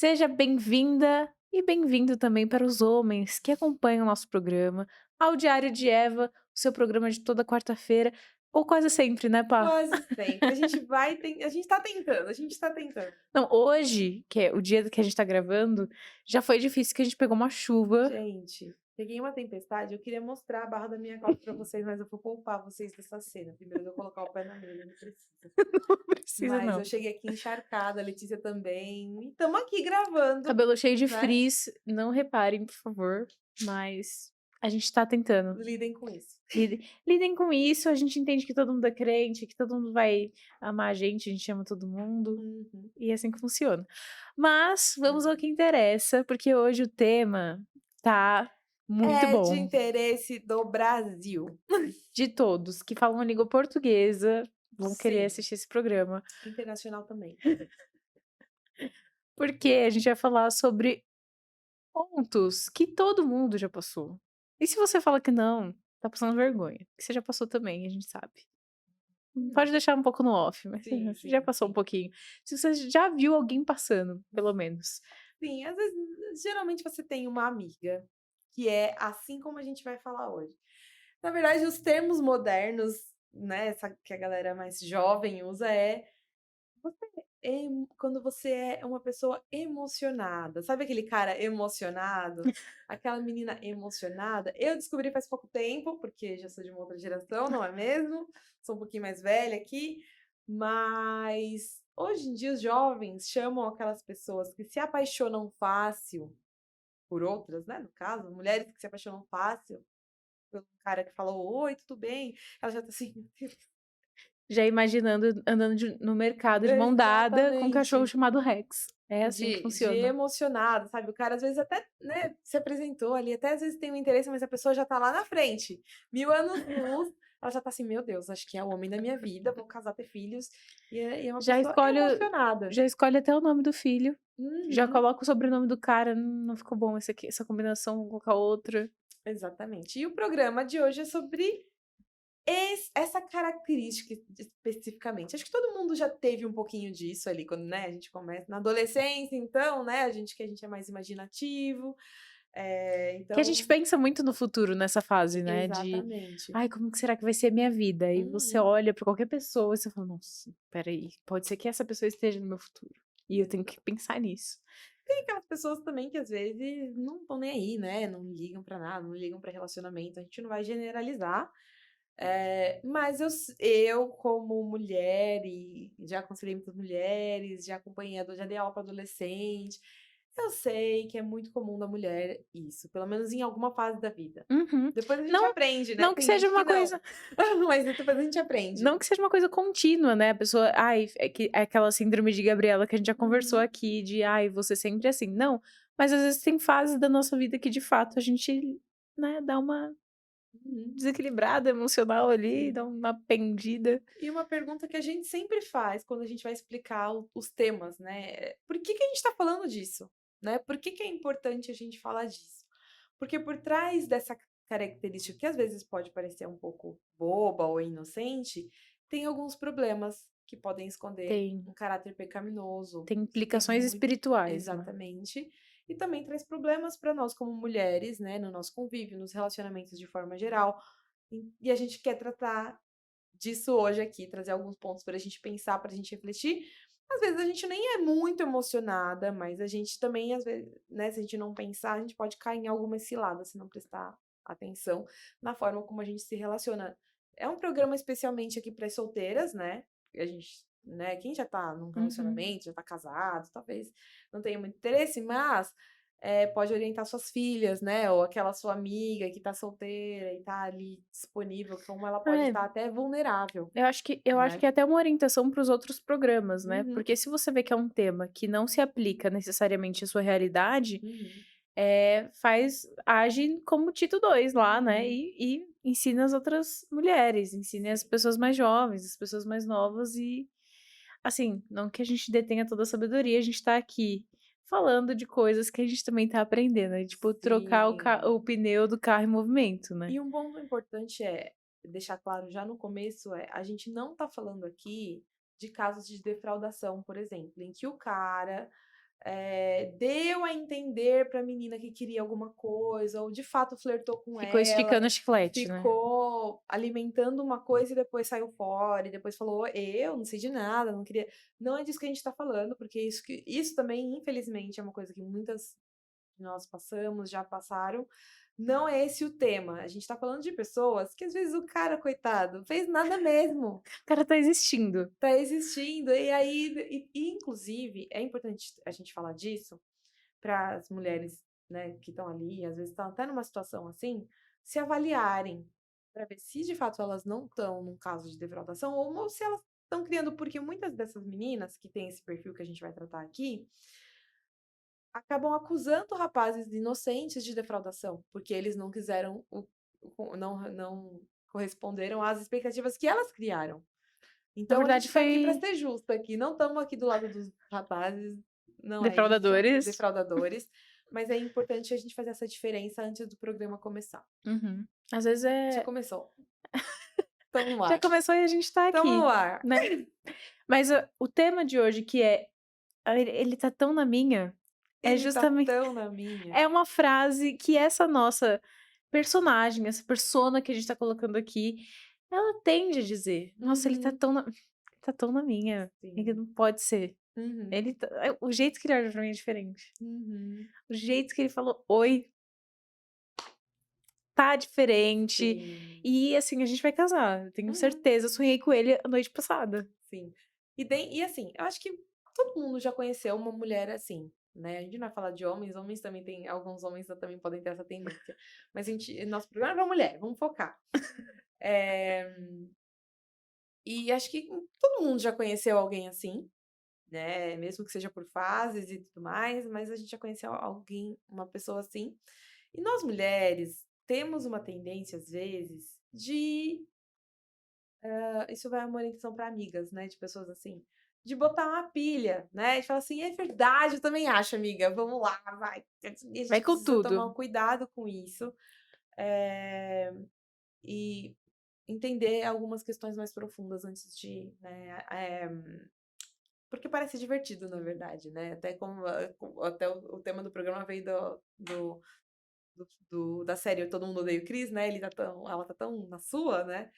Seja bem-vinda e bem-vindo também para os homens que acompanham o nosso programa, ao Diário de Eva, o seu programa de toda quarta-feira, ou quase sempre, né, pá? Quase sempre. A gente tá tentando, a gente tá tentando. Não, hoje, que é o dia que a gente tá gravando, já foi difícil que a gente pegou uma chuva. Gente, peguei uma tempestade, eu queria mostrar a barra da minha calça pra vocês, mas eu vou poupar vocês dessa cena. Primeiro eu vou colocar o pé na mesa, não precisa. Não precisa Mas eu não. cheguei aqui encharcada, a Letícia também. E estamos aqui gravando, Cabelo cheio de né? frizz, não reparem, por favor, mas a gente tá tentando. Lidem com isso. Lidem com isso, a gente entende que todo mundo é crente, que todo mundo vai amar a gente ama todo mundo. Uhum. E é assim que funciona. Mas vamos ao que interessa, porque hoje o tema tá muito É de bom. interesse do Brasil. De todos que falam a língua portuguesa vão querer Sim, assistir esse programa, internacional também. porque a gente vai falar sobre pontos que todo mundo já passou. E se você fala que não, tá passando vergonha, que você já passou também, a gente sabe. Pode deixar um pouco no off, mas Sim, você já sim, passou um sim. pouquinho. Se você já viu alguém passando, pelo menos. Sim, às vezes, geralmente você tem uma amiga que é assim como a gente vai falar hoje. Na verdade, os termos modernos, né, que a galera mais jovem usa você quando você é uma pessoa emocionada. Sabe aquele cara emocionado? Aquela menina emocionada? Eu descobri faz pouco tempo, porque já sou de uma outra geração, não é mesmo? Sou um pouquinho mais velha aqui, mas hoje em dia os jovens chamam aquelas pessoas que se apaixonam fácil por outras, né, no caso, mulheres que se apaixonam fácil pelo cara que falou: "Oi, tudo bem?". Ela já tá assim: Já imaginando andando no mercado de mão dada com um cachorro Exatamente. chamado Rex. É assim que De funciona. emocionado, sabe, o cara às vezes até, né, se apresentou ali, até às vezes tem um interesse, mas a pessoa já tá lá na frente, 1000 anos luz, ela já tá assim: "Meu Deus, acho que é o homem da minha vida, vou casar, ter filhos", e é uma Já pessoa escolhe emocionada. já escolhe até o nome do filho, já Uhum, coloca o sobrenome do cara, não ficou bom esse aqui, essa combinação, vou colocar outra. exatamente. E o programa de hoje é sobre essa característica especificamente. Acho que todo mundo já teve um pouquinho disso ali quando, né, a gente começa na adolescência então, né, a gente é mais imaginativo, Que a gente então pensa muito no futuro nessa fase, né, de: exatamente. "Ai, como que será que vai ser a minha vida?" E você Uhum. olha pra qualquer pessoa e você fala: "Nossa, espera aí, pode ser que essa pessoa esteja no meu futuro, e eu tenho que pensar nisso." Tem aquelas pessoas também que às vezes não estão nem aí, né, não ligam pra nada, não ligam pra relacionamento, a gente não vai generalizar, mas eu como mulher e já aconselhei muitas mulheres, já acompanhei já dei aula pra adolescente, eu sei que é muito comum da mulher isso, pelo menos em alguma fase da vida. Uhum. Depois a gente Não aprende, né, não que tem seja gente que uma não, coisa mas depois a gente aprende. Não que seja uma coisa contínua, né, a pessoa ai, é aquela síndrome de Gabriela que a gente já conversou Uhum, aqui de: "Ai, você sempre é assim". Não, mas às vezes tem fases da nossa vida que de fato a gente, né, dá uma uhum, desequilibrada emocional ali, dá sim. uma pendida. E uma pergunta que a gente sempre faz quando a gente vai explicar os temas, né? Por que a gente está falando disso? Né? Por que é importante a gente falar disso? Porque por trás dessa característica, que às vezes pode parecer um pouco boba ou inocente, tem alguns problemas que podem esconder Tem um caráter pecaminoso, tem que tem implicações muito. espirituais, né. Exatamente. E também traz problemas para nós como mulheres, né? No nosso convívio, nos relacionamentos de forma geral. E a gente quer tratar disso hoje aqui, trazer alguns pontos para a gente pensar, para a gente refletir. Às vezes a gente nem é muito emocionada, mas a gente também, às vezes, né, se a gente não pensar, a gente pode cair em alguma cilada se não prestar atenção na forma como a gente se relaciona. É um programa especialmente aqui para as solteiras, né? A gente, né, quem já tá num Uhum. relacionamento, já tá casado, talvez não tenha muito interesse, mas pode orientar suas filhas, né, ou aquela sua amiga que tá solteira e tá ali disponível, como ela pode É, estar até vulnerável, eu acho que né. é até uma orientação para os outros programas, né, Uhum, porque se você vê que é um tema que não se aplica necessariamente à sua realidade, uhum, age como Tito 2 lá, né, uhum. e ensina as outras mulheres, ensina as Sim, pessoas mais jovens, as pessoas mais novas e, assim, não que a gente detenha toda a sabedoria, a gente tá aqui falando de coisas que a gente também tá aprendendo, né, tipo trocar sim. o pneu do carro em movimento, né. E um ponto importante deixar claro já no começo a gente não tá falando aqui de casos de defraudação, por exemplo, em que o cara deu a entender pra menina que queria alguma coisa, ou de fato flertou com Ficou ela, esticando o chiclete, né. ficou alimentando uma coisa e depois saiu fora, e depois falou: "Eu não sei de nada, não queria". Não é disso que a gente tá falando, porque isso também, infelizmente, é uma coisa que muitas de nós passamos, já passaram. Não é esse o tema. A gente tá falando de pessoas que às vezes o cara, coitado, fez nada mesmo. O cara tá existindo. Tá existindo, e aí inclusive, é importante a gente falar disso para as mulheres, né, que estão ali, às vezes estão até numa situação assim, se avaliarem, para ver se de fato elas não estão num caso de defraudação ou se elas estão criando, porque muitas dessas meninas que têm esse perfil que a gente vai tratar aqui, acabam acusando rapazes inocentes de defraudação, porque eles não quiseram não corresponderam às expectativas que elas criaram. Na Então a verdade gente tá aqui para foi ser justa aqui, não estamos aqui do lado dos rapazes, não é isso, defraudadores. defraudadores, mas é importante a gente fazer essa diferença antes do programa começar. Uhum. Às vezes Já é começou, estamos no já ar, começou e a gente tá estamos no aqui, ar. né. Mas o tema de hoje que é ele tá tão na minha, é Ele tá justamente tão na minha. é uma frase que essa nossa personagem, essa persona que a gente tá colocando aqui, ela tende a dizer: "Nossa, ele Uhum, tá tão na minha, ele sim. não pode ser". Uhum, Ele tá o jeito que ele olha pra mim é diferente. uhum, O jeito que ele falou "oi" tá diferente. sim. E, assim, a gente vai casar, eu tenho Uhum, certeza, eu sonhei com ele a noite passada. sim. E assim, eu acho que todo mundo já conheceu uma mulher assim, né, a gente não vai falar de homens, homens também tem alguns homens também podem ter essa tendência, mas a gente nosso programa é pra mulher, vamos focar. Eh, e acho que todo mundo já conheceu alguém assim, né, mesmo que seja por fases e tudo mais, mas a gente já conheceu alguém, uma pessoa assim. E nós mulheres temos uma tendência, às vezes, de isso vai uma orientação para amigas, né, de pessoas assim, de botar uma pilha, né, de falar assim: "É verdade, eu também acho amiga, vamos lá, vai". E a Vai gente com precisa tomar tudo. um cuidado com isso, eh, e entender algumas questões mais profundas antes de, né, porque parece divertido, na verdade, né, até como até o tema do programa veio da série Todo Mundo Odeia o Chris, né, ela tá tão na sua, né,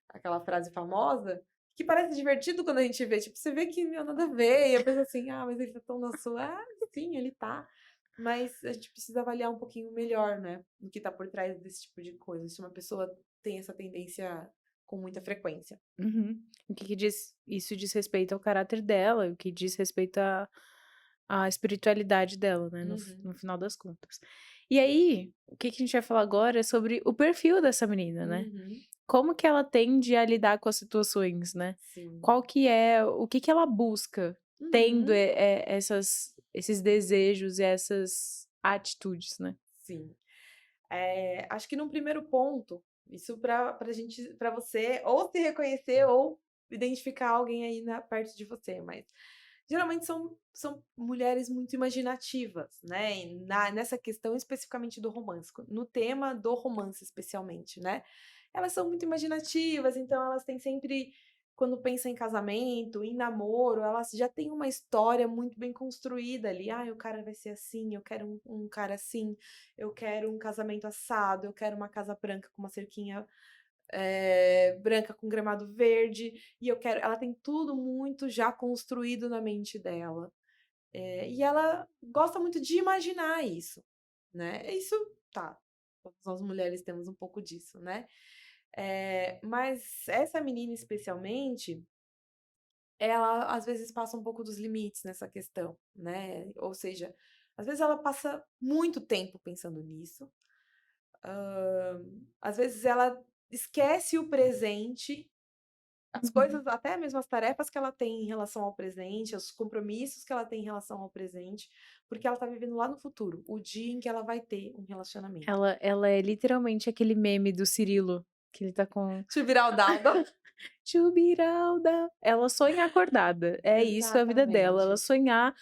aquela frase famosa, que parece divertido quando a gente vê, tipo, você vê que meu, nada a ver, e eu penso assim: "Ah, mas ele tá tão na sua". Ah, sim, ele tá, mas a gente precisa avaliar um pouquinho melhor, né, o que tá por trás desse tipo de coisa, se uma pessoa tem essa tendência com muita frequência. Uhum. O que que diz respeito ao caráter dela, o que diz respeito à espiritualidade dela, né, Uhum, no final das contas. E aí, o que que a gente vai falar agora é sobre o perfil dessa menina, né. uhum, Como que ela tende a lidar com as situações, né. sim. Qual que é o que que ela busca tendo, Uhum, esses desejos e essas atitudes, né. sim. Acho que num primeiro ponto, isso pra gente, para você ou se reconhecer ou identificar alguém aí perto de você, mas geralmente são mulheres muito imaginativas, né, e nessa questão especificamente do romance, no tema do romance especialmente, né. Elas são muito imaginativas, então elas têm sempre, quando pensam em casamento, em namoro, elas já têm uma história muito bem construída ali. "Ah, o cara vai ser assim, eu quero um cara assim, eu quero um casamento assado, eu quero uma casa branca com uma cerquinha, branca com gramado verde, e eu quero". Ela tem tudo muito já construído na mente dela. E ela gosta muito de imaginar isso, né. Isso tá, todas as mulheres temos um pouco disso, né. Mas essa menina especialmente, ela às vezes passa um pouco dos limites nessa questão, né, ou seja, às vezes ela passa muito tempo pensando nisso, às vezes ela esquece o presente, as Uhum. coisas, até mesmo as tarefas que ela tem em relação ao presente, os compromissos que ela tem em relação ao presente, porque ela tá vivendo lá no futuro, o dia em que ela vai ter um relacionamento. Ela é literalmente aquele meme do Cirilo, que ele tá com Te virar o dado. Chubiralda. Ela sonha acordada, é isso a vida dela, ela Exatamente. sonhar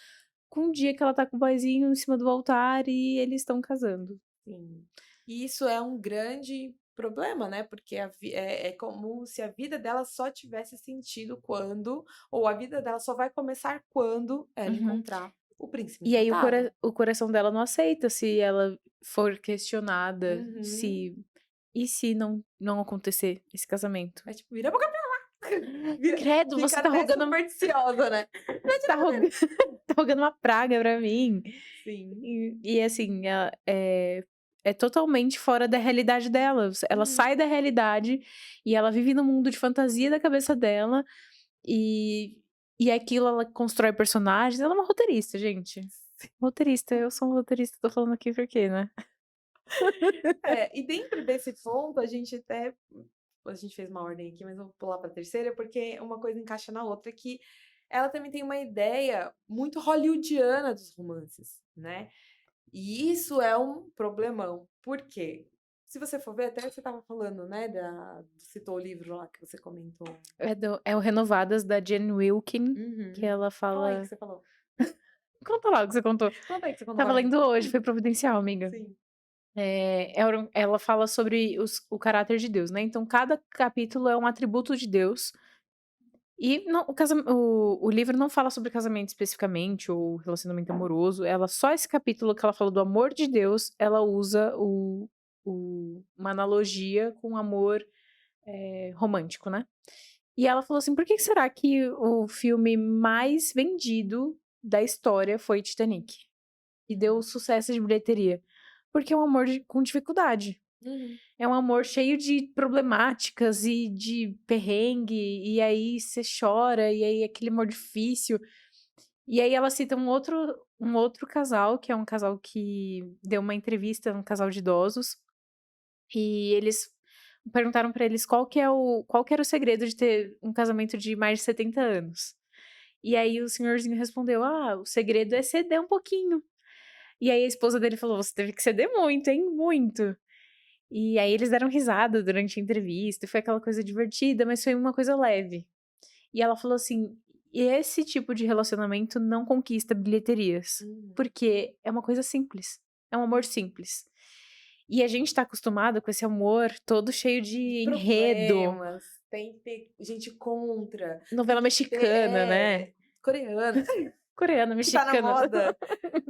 com o dia que ela tá com o boyzinho em cima do altar e eles estão casando. Sim. E isso é um grande problema, né, porque é como se a vida dela só tivesse sentido quando, ou a vida dela só vai começar quando ela Uhum. encontrar. o príncipe E aí encantado. o coração dela não aceita se ela for questionada, Uhum. se e se não acontecer esse casamento? É tipo, vira a boca pra lá. Vira, Credo, você fica tá até rogando supersticiosa, né? tá roga tá rogando uma praga pra mim. Sim. E assim, é totalmente fora da realidade dela. Ela Uhum. sai da realidade e ela vive no mundo de fantasia da cabeça dela, e aquilo ela constrói personagens. Ela é uma roteirista, gente. Roteirista, eu sou um roteirista, tô falando aqui por quê, né? É, e dentro desse ponto, a gente fez uma ordem aqui, mas eu vou pular para a terceira, porque uma coisa encaixa na outra, que ela também tem uma ideia muito hollywoodiana dos romances, né? E isso é um problemão. Por quê? Se você for ver, até você estava falando, né, citou o livro lá que você comentou. É o Renovadas, da Jane Wilkin, que Uhum. ela Fala aí que fala. você falou. Conta lá o que você contou. Conta aí que você contou Tava pra mim. lendo hoje, foi providencial, amiga. Sim. Ela fala sobre o caráter de Deus, né? Então, cada capítulo é um atributo de Deus. E o livro não fala sobre casamento especificamente, ou relacionamento amoroso. Só esse capítulo que ela fala do amor de Deus, ela usa uma analogia com amor romântico, né? E ela falou assim: por que será que o filme mais vendido da história foi Titanic? E deu sucesso de bilheteria? Porque é um amor com dificuldade. Uhum. É um amor cheio de problemáticas e de perrengue, e aí você chora, e aí aquele amor difícil. E aí ela cita um outro casal, que é um casal que deu uma entrevista, um casal de idosos, e eles perguntaram pra eles qual que era o segredo de ter um casamento de mais de 70 anos. E aí o senhorzinho respondeu: "Ah, o segredo é ceder um pouquinho". E aí a esposa dele falou: "Você teve que ceder muito, hein, muito". E aí eles deram risada durante a entrevista, e foi aquela coisa divertida, mas foi uma coisa leve. E ela falou assim: "Esse tipo de relacionamento não conquista bilheterias, Uhum. porque é uma coisa simples, é um amor simples". E a gente tá acostumado com esse amor todo cheio de De enredo, problemas, tem que ter gente contra, tem novela que ter mexicana, né, coreana, coreana, que tá na mexicana. moda.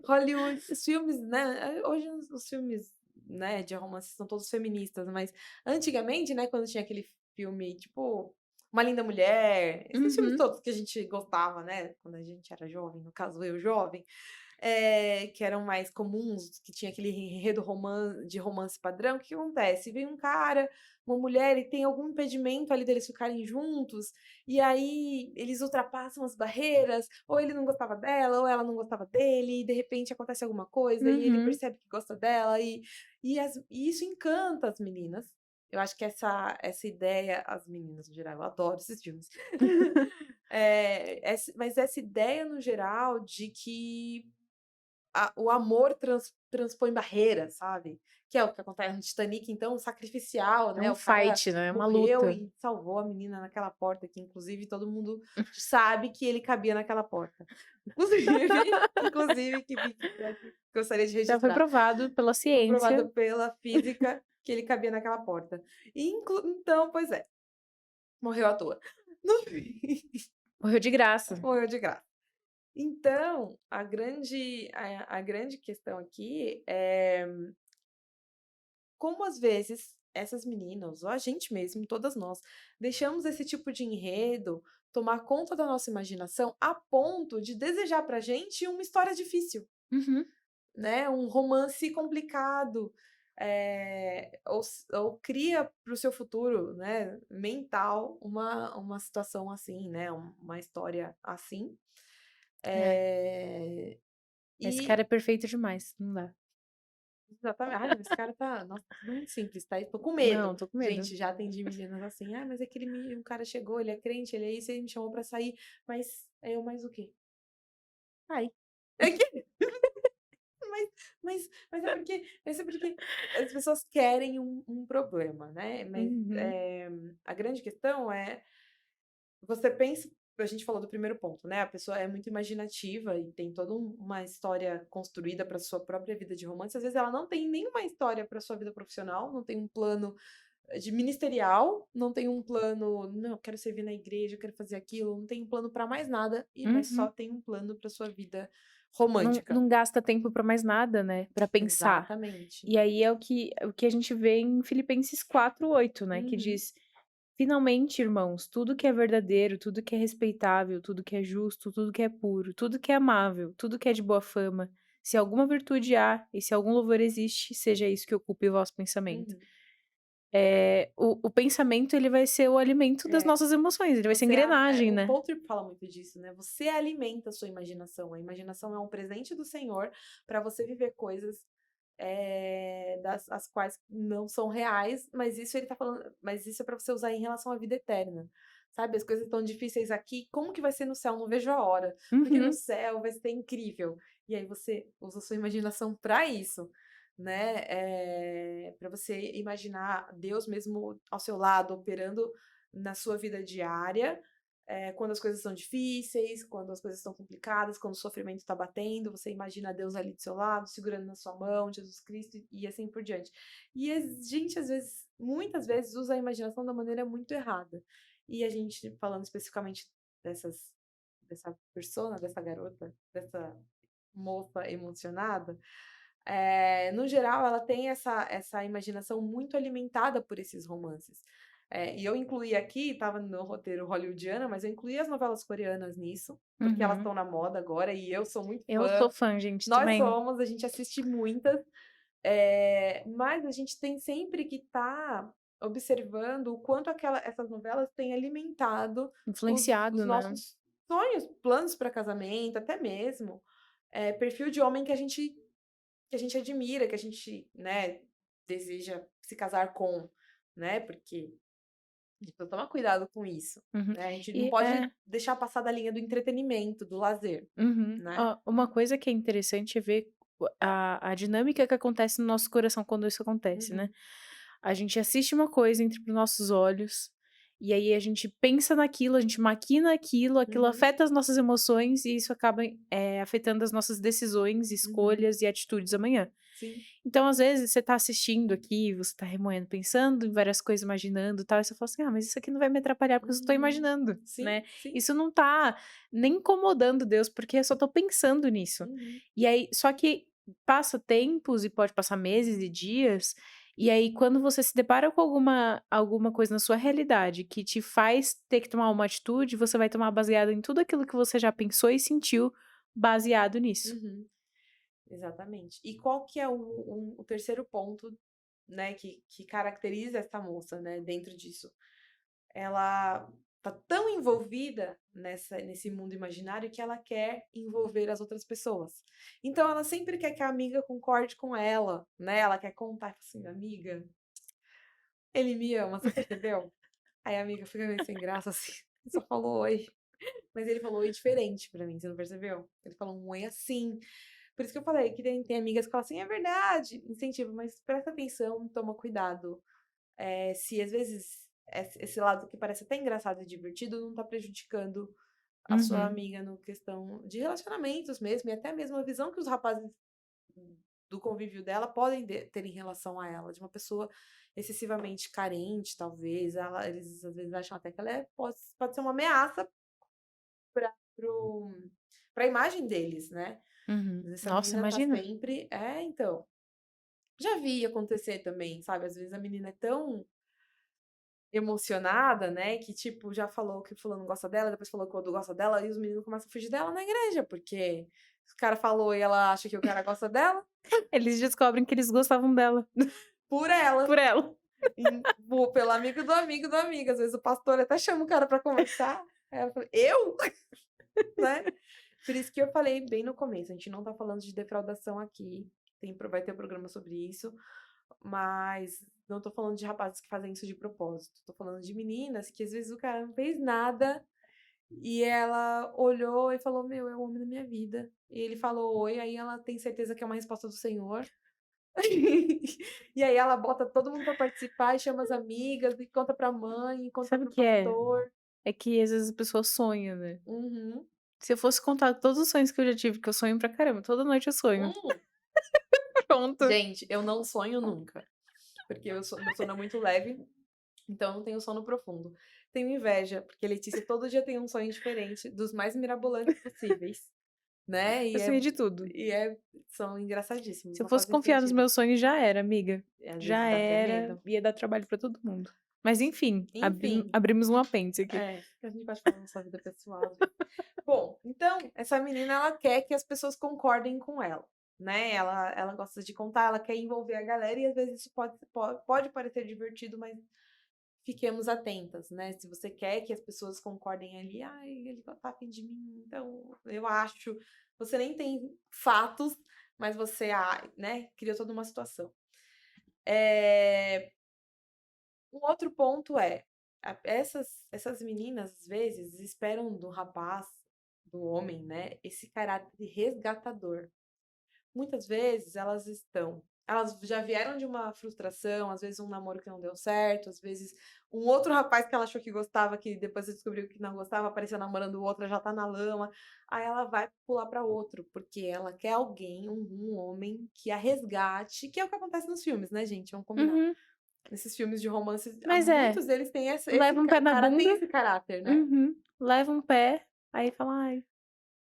Hollywood, os filmes, né, hoje os filmes, né, de romance são todos feministas, mas antigamente, né, quando tinha aquele filme, tipo, Uma Linda Mulher, esses filmes Uhum. todos que a gente gostava, né, quando a gente era jovem, no caso eu jovem, que eram mais comuns, que tinha aquele enredo de romance padrão, o que acontece? Vem um cara, uma mulher e tem algum impedimento ali deles ficarem juntos, e aí eles ultrapassam as barreiras, ou ele não gostava dela, ou ela não gostava dele, e de repente acontece alguma coisa, e ele Uhum. percebe que gosta dela, e isso encanta as meninas. Eu acho que essa ideia, as meninas no geral, eu adoro esses filmes. Mas essa ideia no geral de que o amor transpõe barreiras, sabe? Que é o que acontece no Titanic, então, sacrificial, É né? um O cara fight, né, é uma morreu luta. e salvou a menina naquela porta, que inclusive todo mundo sabe que ele cabia naquela porta. Inclusive que fique aqui, gostaria de Já foi registrar, provado pela ciência. comprovado pela física que ele cabia naquela porta. Então, pois é, morreu à toa. No fim, Morreu de graça. morreu de graça. Então, a grande questão aqui é como às vezes essas meninas, ou a gente mesmo, todas nós, deixamos esse tipo de enredo tomar conta da nossa imaginação a ponto de desejar pra gente uma história difícil, Uhum. né? Um romance complicado, ou cria para o seu futuro, né, mental, uma situação assim, né? Uma história assim. É, Eh, esse e cara é perfeito demais, não dá. Exatamente. Ai, esse cara tá, nossa, tá tudo muito simples, tá? Eu tô com medo. Não, tô com medo. Gente, já atendi meninas assim: "Ah, mas aquele um cara chegou, ele é crente, ele é isso, ele me chamou pra sair, mas aí eu, mais o quê?" Ai. É que mas mas é porque as pessoas querem um problema, né, mas, Uhum. a grande questão é, você pensa, a gente falou do primeiro ponto, né, a pessoa é muito imaginativa e tem toda uma história construída para sua própria vida de romance, às vezes ela não tem nenhuma história para sua vida profissional, não tem um plano de ministerial, não tem um plano: "Não, eu quero servir na igreja, eu quero fazer aquilo", não tem um plano para mais nada, mas só Uhum. tem um plano para sua vida Não, romântica. não gasta tempo pra mais nada, né? Pra pensar. Exatamente. E aí é o que a gente vê em Filipenses 4:8, né? Que Uhum, diz: Finalmente, irmãos, tudo que é verdadeiro, tudo que é respeitável, tudo que é justo, tudo que é puro, tudo que é amável, tudo que é de boa fama, se alguma virtude há e se algum louvor existe, seja isso que ocupe o vosso pensamento. uhum. O pensamento, ele vai ser o alimento das É. nossas emoções, ele vai ser a Você engrenagem, o né? Paul Tripp fala muito disso, né, você alimenta a sua imaginação, a imaginação é um presente do Senhor para você viver coisas, das as quais não são reais, mas isso ele tá falando, mas isso é para você usar em relação à vida eterna, sabe, as coisas estão difíceis aqui, como que vai ser no céu? Não vejo a hora, porque no Uhum, céu vai ser incrível. E aí você usa a sua imaginação para isso, né, pra você imaginar Deus mesmo ao seu lado, operando na sua vida diária, quando as coisas são difíceis, quando as coisas estão complicadas, quando o sofrimento está batendo, você imagina Deus ali do seu lado, segurando na sua mão, Jesus Cristo e assim por diante. E a gente, às vezes, muitas vezes, usa a imaginação da maneira muito errada. E a gente, falando especificamente dessas, dessa persona, dessa garota, dessa moça emocionada, no geral, ela tem essa imaginação muito alimentada por esses romances. E eu incluí aqui, estava no roteiro hollywoodiana, mas eu incluí as novelas coreanas nisso, porque elas uhum. estão na moda agora e eu sou muito Eu fã. sou fã, gente, Nós também. somos, a gente assiste muitas, mas a gente tem sempre que estar observando o quanto essas novelas têm alimentado os Influenciado, né? nossos sonhos, planos para casamento, até mesmo perfil de homem que a gente admira, que a gente, né, deseja se casar com, né, porque a gente precisa tomar cuidado com isso, Uhum. né, a gente não E pode deixar passar da linha do entretenimento, do lazer, uhum. né. Ó, uma coisa que é interessante é ver a dinâmica que acontece no nosso coração quando isso acontece, né? Uhum, A gente assiste uma coisa entre os nossos olhos, e aí a gente pensa naquilo, a gente maquina aquilo, aquilo uhum, afeta as nossas emoções e isso acaba, afetando as nossas decisões, uhum, escolhas e atitudes amanhã. sim, Então, às vezes, você tá assistindo aqui, você tá remoendo, pensando em várias coisas, imaginando e tal, e você fala assim: "Ah, mas isso aqui não vai me atrapalhar porque eu só tô uhum, imaginando", sim, né. sim, Isso não tá nem incomodando Deus, porque eu só tô pensando nisso. uhum, E aí só que passa tempos e pode passar meses e dias, e aí quando você se depara com alguma coisa na sua realidade que te faz ter que tomar uma atitude, você vai tomar baseado em tudo aquilo que você já pensou e sentiu baseado nisso. uhum, exatamente. E qual que é o terceiro ponto, né, que caracteriza essa moça, né, dentro disso? Ela tá tão envolvida nesse mundo imaginário que ela quer envolver as outras pessoas. Então ela sempre quer que a amiga concorde com ela, né, ela quer contar, fala assim: "Amiga, ele me ama, você percebeu?". Aí a amiga fica meio sem graça, assim, só falou "oi", mas ele falou "oi" diferente pra mim, você não percebeu? Ele falou um "oi" assim. Por isso que eu falei que tem amigas que falam assim: "É verdade", incentivo, mas presta atenção, toma cuidado. Se às vezes esse lado que parece até engraçado e divertido não tá prejudicando a sua Uhum, amiga no questão de relacionamentos mesmo, e até mesmo a visão que os rapazes do convívio dela podem ter em relação a ela, de uma pessoa excessivamente carente, talvez. Eles às vezes acham até que ela pode ser uma ameaça para a imagem deles, né? uhum. Essa Nossa, menina tá imagina. sempre. Então. Já vi acontecer também, sabe? Às vezes a menina é tão emocionada, né, que tipo, já falou que o fulano gosta dela, depois falou que o outro gosta dela, e os meninos começam a fugir dela na igreja, porque o cara falou e ela acha que o cara gosta dela, Eles descobrem que eles gostavam dela, por ela, por ela. pelo amigo do amigo do amigo. Às vezes o pastor até chama o cara pra conversar. Aí ela fala, eu? Né? Por isso que eu falei bem no começo, a gente não tá falando de defraudação aqui, vai ter um programa sobre isso, mas não tô falando de rapazes que fazem isso de propósito, tô falando de meninas que às vezes o cara não fez nada e ela olhou e falou: "Meu, é o homem da minha vida". E ele falou "oi", aí ela tem certeza que é uma resposta do Senhor. E aí ela bota todo mundo pra participar e chama as amigas e conta pra mãe, e conta Sabe o para o que é? pastor. É que às vezes a pessoa sonha, né. Uhum. Se eu fosse contar todos os sonhos que eu já tive, que eu sonho pra caramba, toda noite eu sonho. Hum. Pronto. Gente, eu não sonho nunca, porque meu sono é muito leve, então eu não tenho sono profundo. Tenho inveja, porque Letícia todo dia tem um sonho diferente, dos mais mirabolantes possíveis, né? Eu sonhei de tudo. São engraçadíssimos, Se eu não fosse fazem confiar nos sentido. meus sonhos, já era, amiga. Às Já vezes dá até era, medo. ia dar trabalho pra todo mundo. Mas enfim, Enfim, abrimos um apêndice aqui. a gente pode falar da nossa vida pessoal, às vezes. Bom, então, essa menina, ela quer que as pessoas concordem com ela, né? Ela gosta de contar, ela quer envolver a galera, e às vezes isso pode parecer divertido, mas fiquemos atentas, né? Se você quer que as pessoas concordem ali, ai, ele tá afim de mim, então eu acho. Você nem tem fatos, mas você, né, criou toda uma situação. Um outro ponto é, essas meninas, às vezes, esperam do rapaz, do homem, né, esse caráter resgatador. Muitas vezes elas já vieram de uma frustração, às vezes um namoro que não deu certo, às vezes um outro rapaz que ela achou que gostava, que depois descobriu que não gostava, apareceu namorando o outro, já tá na lama. Aí ela vai pular para outro, porque ela quer alguém, um homem que a resgate, que é o que acontece nos filmes, né, gente? Vamos combinar. Uhum. Nesses filmes de romance, Mas muitos deles têm leva um pé o na cara tem bunda. esse caráter, né? Uhum. Leva um pé, aí fala, ai,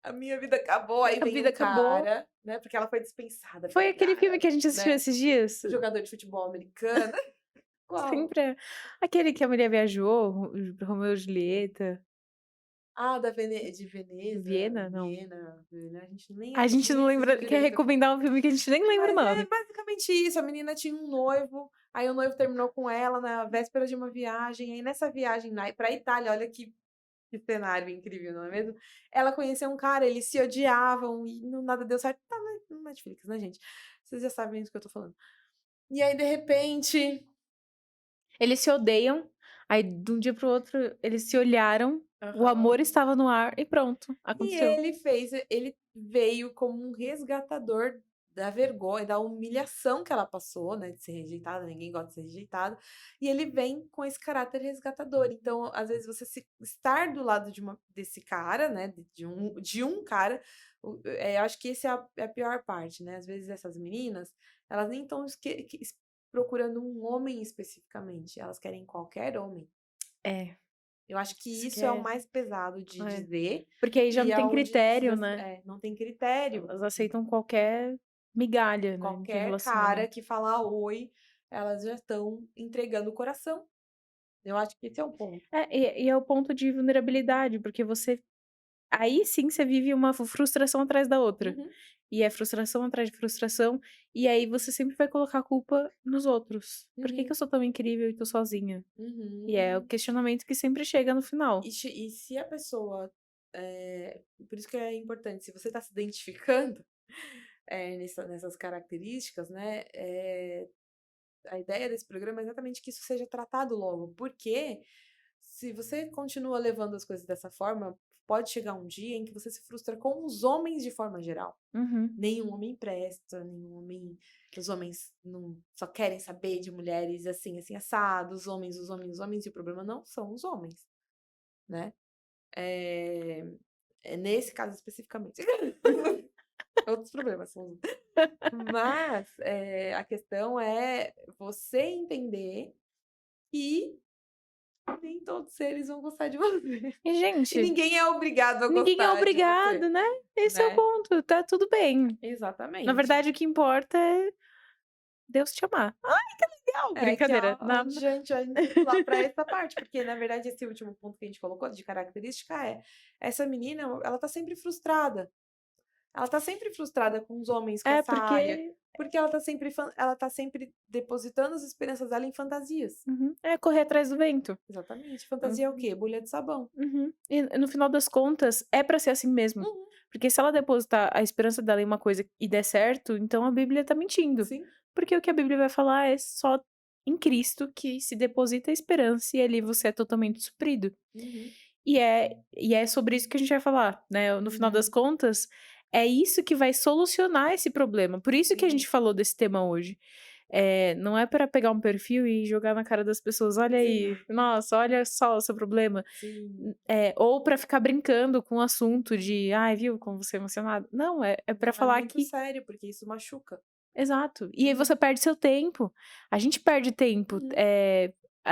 A minha vida acabou, aí a vem vida um acabou. cara, né? Porque ela foi dispensada Foi pelo aquele filme cara, que a gente assistiu né? esses dias? Jogador de futebol americano. Qual? Sempre é. Aquele que a mulher viajou, Romeu e Julieta, De Veneza, Viena, não. Viena, a gente nem A gente não lembra, assistiu quer direito. recomendar um filme que a gente nem lembra o Mas é nome. basicamente isso, a menina tinha um noivo, aí o noivo terminou com ela na véspera de uma viagem, aí nessa viagem pra Itália, olha que cenário incrível, não é mesmo? Ela conheceu um cara, eles se odiavam e nada deu certo. Tá no Netflix, né, gente? Vocês já sabem do que eu tô falando. E aí, de repente. Eles se odeiam, aí de um dia pro outro eles se olharam, o Aham. amor estava no ar e pronto, E aconteceu. ele veio como um resgatador da vergonha, da humilhação que ela passou, né, de ser rejeitada, ninguém gosta de ser rejeitado, e ele vem com esse caráter resgatador. Então, às vezes, estar do lado desse cara, né, de um cara, eu acho que esse é a pior parte, né? Às vezes essas meninas, elas nem estão procurando um homem especificamente, elas querem qualquer homem. É, Eu acho que isso que isso é o é, mais pesado de é. dizer, Porque aí já e não tem aonde critério, né? não tem critério. Elas aceitam qualquer migalha, né, de Qualquer cara relacionamento. que falar oi, elas já estão entregando o coração. Eu acho que esse é o ponto. E é o ponto de vulnerabilidade, porque você aí sim você vive uma frustração atrás da outra. Uhum, E é frustração atrás de frustração, e aí você sempre vai colocar a culpa nos outros. Por que que uhum, eu sou tão incrível e tô sozinha? E é o uhum. questionamento que sempre chega no final. E se a pessoa. Por isso que é importante, se você está se identificando nessas características, né? A ideia desse programa é exatamente que isso seja tratado logo, porque se você continua levando as coisas dessa forma, pode chegar um dia em que você se frustra com os homens de forma geral. Uhum. Nenhum homem presta, os homens não só querem saber de mulheres assim, assim, assados, os homens, e o problema não são os homens, né? É, nesse caso especificamente. Outros problemas são os Mas a questão é você entender que nem todos eles vão gostar de você. E, E gente, ninguém é obrigado a ninguém é gostar de você, obrigado, né? Esse é o né? ponto, tá tudo bem. Na Exatamente. verdade, o que importa é Deus te amar. Ai, que legal! É que Brincadeira. a gente vai lá para essa parte, porque na verdade esse último ponto que a gente colocou de característica essa menina, ela tá sempre frustrada. Ela tá sempre frustrada com os homens, com É, essa área, porque porque ela tá sempre depositando as esperanças dela em fantasias. uhum, é correr atrás do vento. Exatamente. Fantasia é o Uhum, quê? Bolha de sabão. uhum. E no final das contas, é pra ser assim mesmo. Uhum. Porque se ela depositar a esperança dela em uma coisa e der certo, então a Bíblia tá mentindo. Sim. Porque o que a Bíblia vai falar é só em Cristo que se deposita a esperança e ali você é totalmente suprido. Uhum. E é sobre isso que a gente vai falar, né? No final das Uhum. contas, é isso que vai solucionar esse problema. Por isso que a Uhum. gente falou desse tema hoje. Não é para pegar um perfil e jogar na cara das pessoas, olha Sim. aí, nossa, olha só o seu problema. Sim. Ou para ficar brincando com o assunto de, ai, viu como você é emocionado. Não, é para Não, é falar muito que. sério, porque isso machuca. Exato. E aí Uhum. você perde seu tempo. A gente perde tempo. Uhum.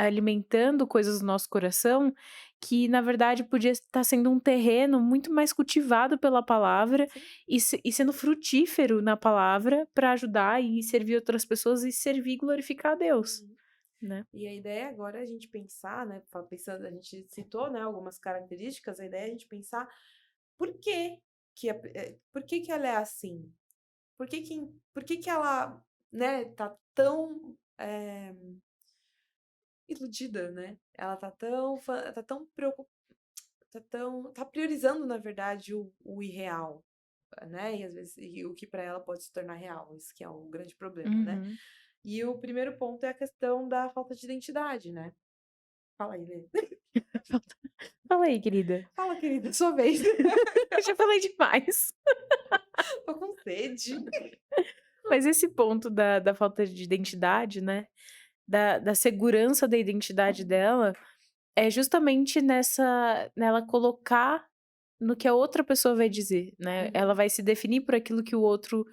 alimentando coisas no nosso coração que, na verdade, podia estar sendo um terreno muito mais cultivado pela palavra Sim. e sendo frutífero na palavra para ajudar e servir outras pessoas e servir e glorificar a Deus, Uhum. né. E a ideia agora é a gente pensar, né, pensando, a gente citou, né, algumas características, a ideia é a gente pensar por que por que que ela é assim? Por que que ela, né, tá tão, iludida, né? Ela tá tão preocupada, tá priorizando, na verdade, o irreal, né? E às vezes o que para ela pode se tornar real, isso que é o grande problema, né? Uhum. E o primeiro ponto é a questão da falta de identidade, né? Fala aí, Lê. Fala aí, querida. Fala, querida, sua vez. Eu já falei demais. Tô com sede. Mas esse ponto da falta de identidade, né, da segurança da identidade dela, é justamente nela colocar no que a outra pessoa vai dizer, né. Ela Uhum, vai se definir por aquilo que o outro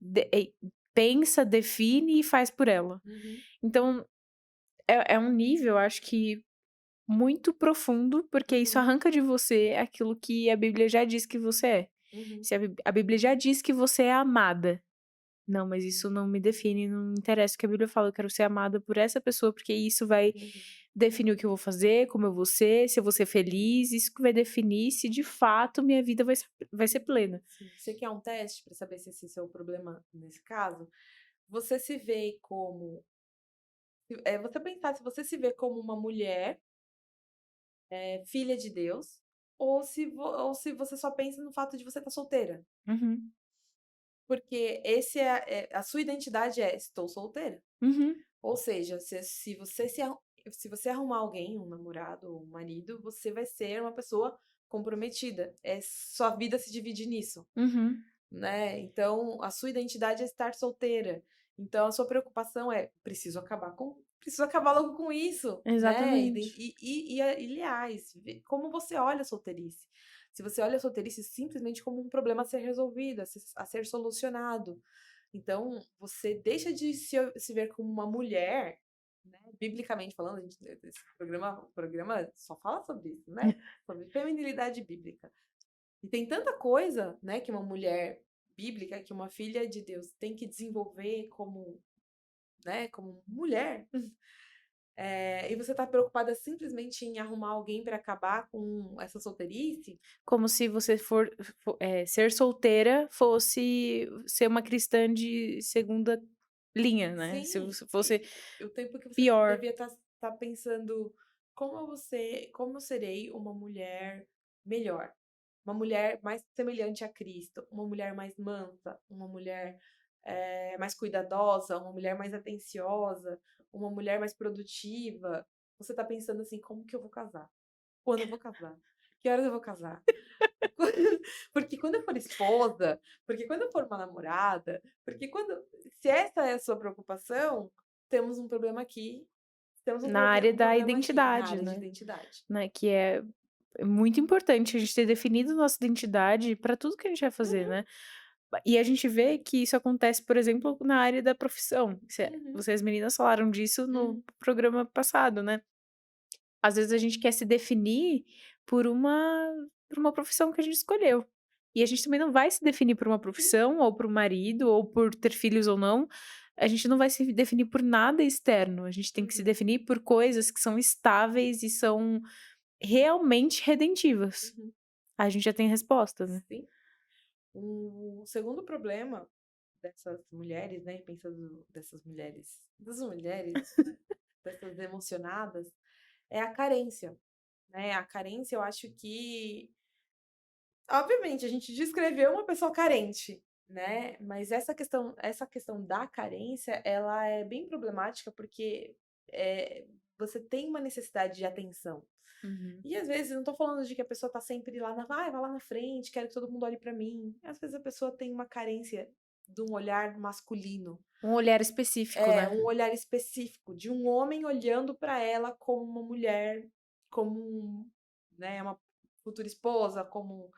de pensa, define e faz por ela. uhum, Então, é um nível, acho que muito profundo, porque isso uhum, arranca de você aquilo que a Bíblia já diz que você é. uhum, Se a Bíblia já diz que você é amada. Não, mas isso não me define, não me interessa o que a Bíblia fala, eu quero ser amada por essa pessoa, porque isso vai uhum. definir o que eu vou fazer, como eu vou ser, se eu vou ser feliz, isso que vai definir se de fato minha vida vai ser plena. Sim. Você quer um teste para saber se esse é o problema nesse caso? Você se vê como você pensar se você se vê como uma mulher, filha de Deus, ou se você só pensa no fato de você estar solteira. Uhum, Porque esse a sua identidade é: "Estou solteira". uhum, Ou seja, se você arrumar alguém, um namorado ou um marido, você vai ser uma pessoa comprometida. Sua vida se divide nisso. uhum, Né, então a sua identidade é estar solteira, então a sua preocupação é: preciso acabar logo com isso", né, exatamente. aliás, como você olha a solteirice. Se você olha a solteirice simplesmente como um problema a ser resolvido, a ser solucionado, então você deixa de se ver como uma mulher, né, biblicamente falando, a gente esse programa só fala sobre isso, né, sobre feminilidade bíblica. E tem tanta coisa, né, que uma mulher bíblica, que uma filha de Deus tem que desenvolver como, né, como mulher, e você tá preocupada simplesmente em arrumar alguém para acabar com essa solteirice. Como se você ser solteira fosse ser uma cristã de segunda linha, né, se Sim, você fosse o tempo que você pior. devia estar pensando: como eu serei uma mulher melhor? Uma mulher mais semelhante a Cristo, uma mulher mais mansa, uma mulher, mais cuidadosa, uma mulher mais atenciosa, uma mulher mais produtiva. Você tá pensando assim: "Como que eu vou casar? Quando eu vou casar? Que horas eu vou casar?" Porque quando eu for esposa, porque quando eu for uma namorada, porque quando se essa é a sua preocupação, temos um problema aqui, temos Na área um da problema aqui na identidade, área de né. identidade. Né, que é muito importante a gente ter definido nossa identidade para tudo que a gente vai fazer, Uhum, né. E a gente vê que isso acontece, por exemplo, na área da profissão. uhum, Vocês meninas falaram disso no uhum, programa passado, né. Às vezes a gente quer se definir por uma por uma profissão que a gente escolheu. E a gente também não vai se definir por uma sim, profissão, ou por um marido, ou por ter filhos ou não. A gente não vai se definir por nada externo, a gente tem que se uhum, definir por coisas que são estáveis e são realmente redentivas. uhum, A gente já tem resposta, né. sim. O segundo problema dessas mulheres, né, pensando dessas mulheres, dessas emocionadas, é a carência, né. A carência eu acho que, obviamente, a gente descreveu uma pessoa carente, né, mas essa questão da carência, ela é bem problemática, porque, você tem uma necessidade de atenção. Uhum. E às vezes, não tô falando de que a pessoa tá sempre lá "Vai lá na frente, quero que todo mundo olhe pra mim". Às vezes a pessoa tem uma carência de um olhar masculino. Um olhar específico, É, né. um olhar específico, de um homem olhando pra ela como uma mulher, como né, uma futura esposa, como,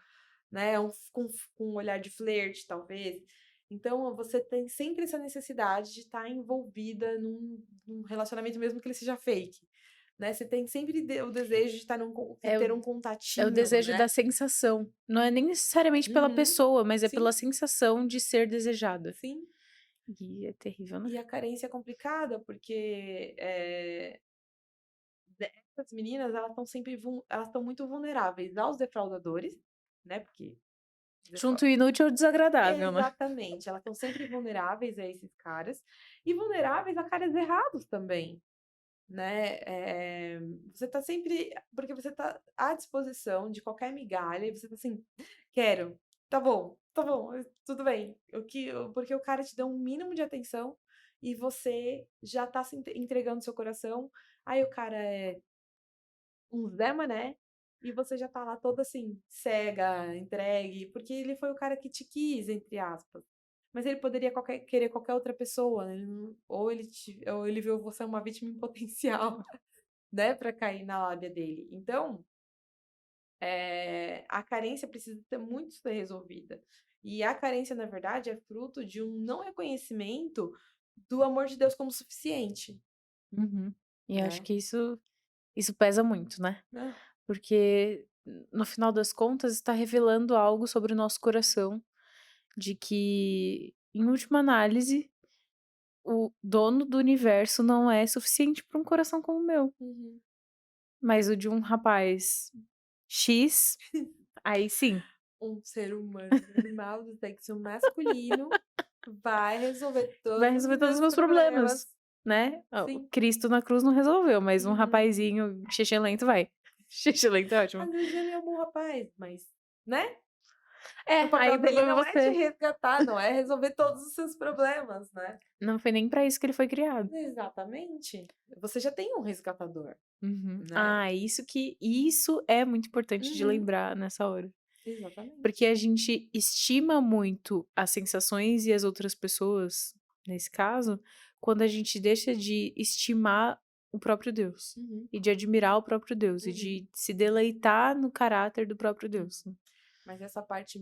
né, com um olhar de flerte, talvez. Então você tem sempre essa necessidade de estar envolvida num relacionamento, mesmo que ele seja fake. né? Você tem sempre o desejo de estar de É ter um o é o contatinho, desejo né? da sensação. Não é nem necessariamente pela Uhum, pessoa, mas é pela sim, sensação de ser desejada. sim. E é terrível, né? E a carência é complicada, porque essas meninas, elas estão sempre, elas estão muito vulneráveis aos defraudadores, né? Porque Junto o inútil ao desagradável, né? exatamente, elas estão sempre vulneráveis a esses caras e vulneráveis a caras errados também, né? Você tá sempre, porque você tá à disposição de qualquer migalha e você tá assim, quero, tá bom, tudo bem. Porque o cara te dá um mínimo de atenção e você já tá se entregando seu coração, aí o cara é um Zé Mané, e você já tá lá toda assim, cega, entregue, porque ele foi o cara que te quis, entre aspas. Mas ele poderia querer qualquer outra pessoa, né? Ou ele viu você uma vítima em potencial, né, pra cair na lábia dele. Então, a carência precisa ter muito ser resolvida. E a carência, na verdade, é fruto de um não reconhecimento do amor de Deus como suficiente, Uhum. E acho né? que isso pesa muito, né? Ah, Porque no final das contas está revelando algo sobre o nosso coração, de que, em última análise, o dono do universo não é suficiente para um coração como o meu. uhum. Mas o de um rapaz X, aí sim, Um ser humano normal do sexo masculino vai resolver vai todos resolver os todos os meus meus problemas. problemas, né? O Sim. Cristo na cruz não resolveu, mas um Uhum. rapazinho lento vai. Lento é ótimo. Às vezes ele é um bom rapaz, mas, né? O Aí papel o dele problema é não é te você. resgatar, não é resolver todos os seus problemas, né? Não foi nem pra isso que ele foi criado. Exatamente. Você já tem um resgatador, Uhum. né? Ah, isso é muito importante de Uhum. lembrar nessa hora. Porque Exatamente. a gente estima muito as sensações e as outras pessoas, nesse caso, quando a gente deixa de estimar o próprio Deus. Uhum. E de admirar o próprio Deus. E Uhum. de se deleitar no caráter do próprio Deus. Mas essa parte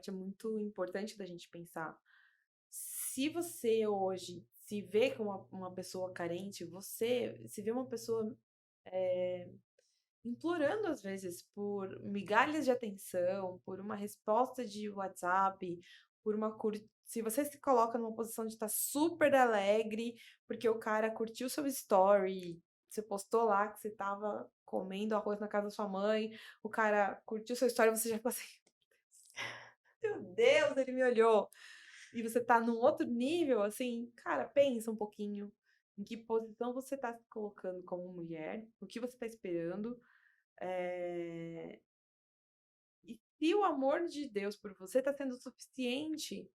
é muito importante da gente pensar. Se você hoje se vê como uma pessoa carente, você se vê uma pessoa implorando às vezes por migalhas de atenção, por uma resposta de WhatsApp, se você se coloca numa posição de estar super alegre, porque o cara curtiu seu story, você postou lá que você estava comendo arroz na casa da sua mãe, o cara curtiu seu story, você já ficou assim, meu Deus, ele me olhou. E você tá num outro nível, assim, cara, pensa um pouquinho em que posição você tá se colocando como mulher, o que você tá esperando, eh, e se o amor de Deus por você tá sendo suficiente,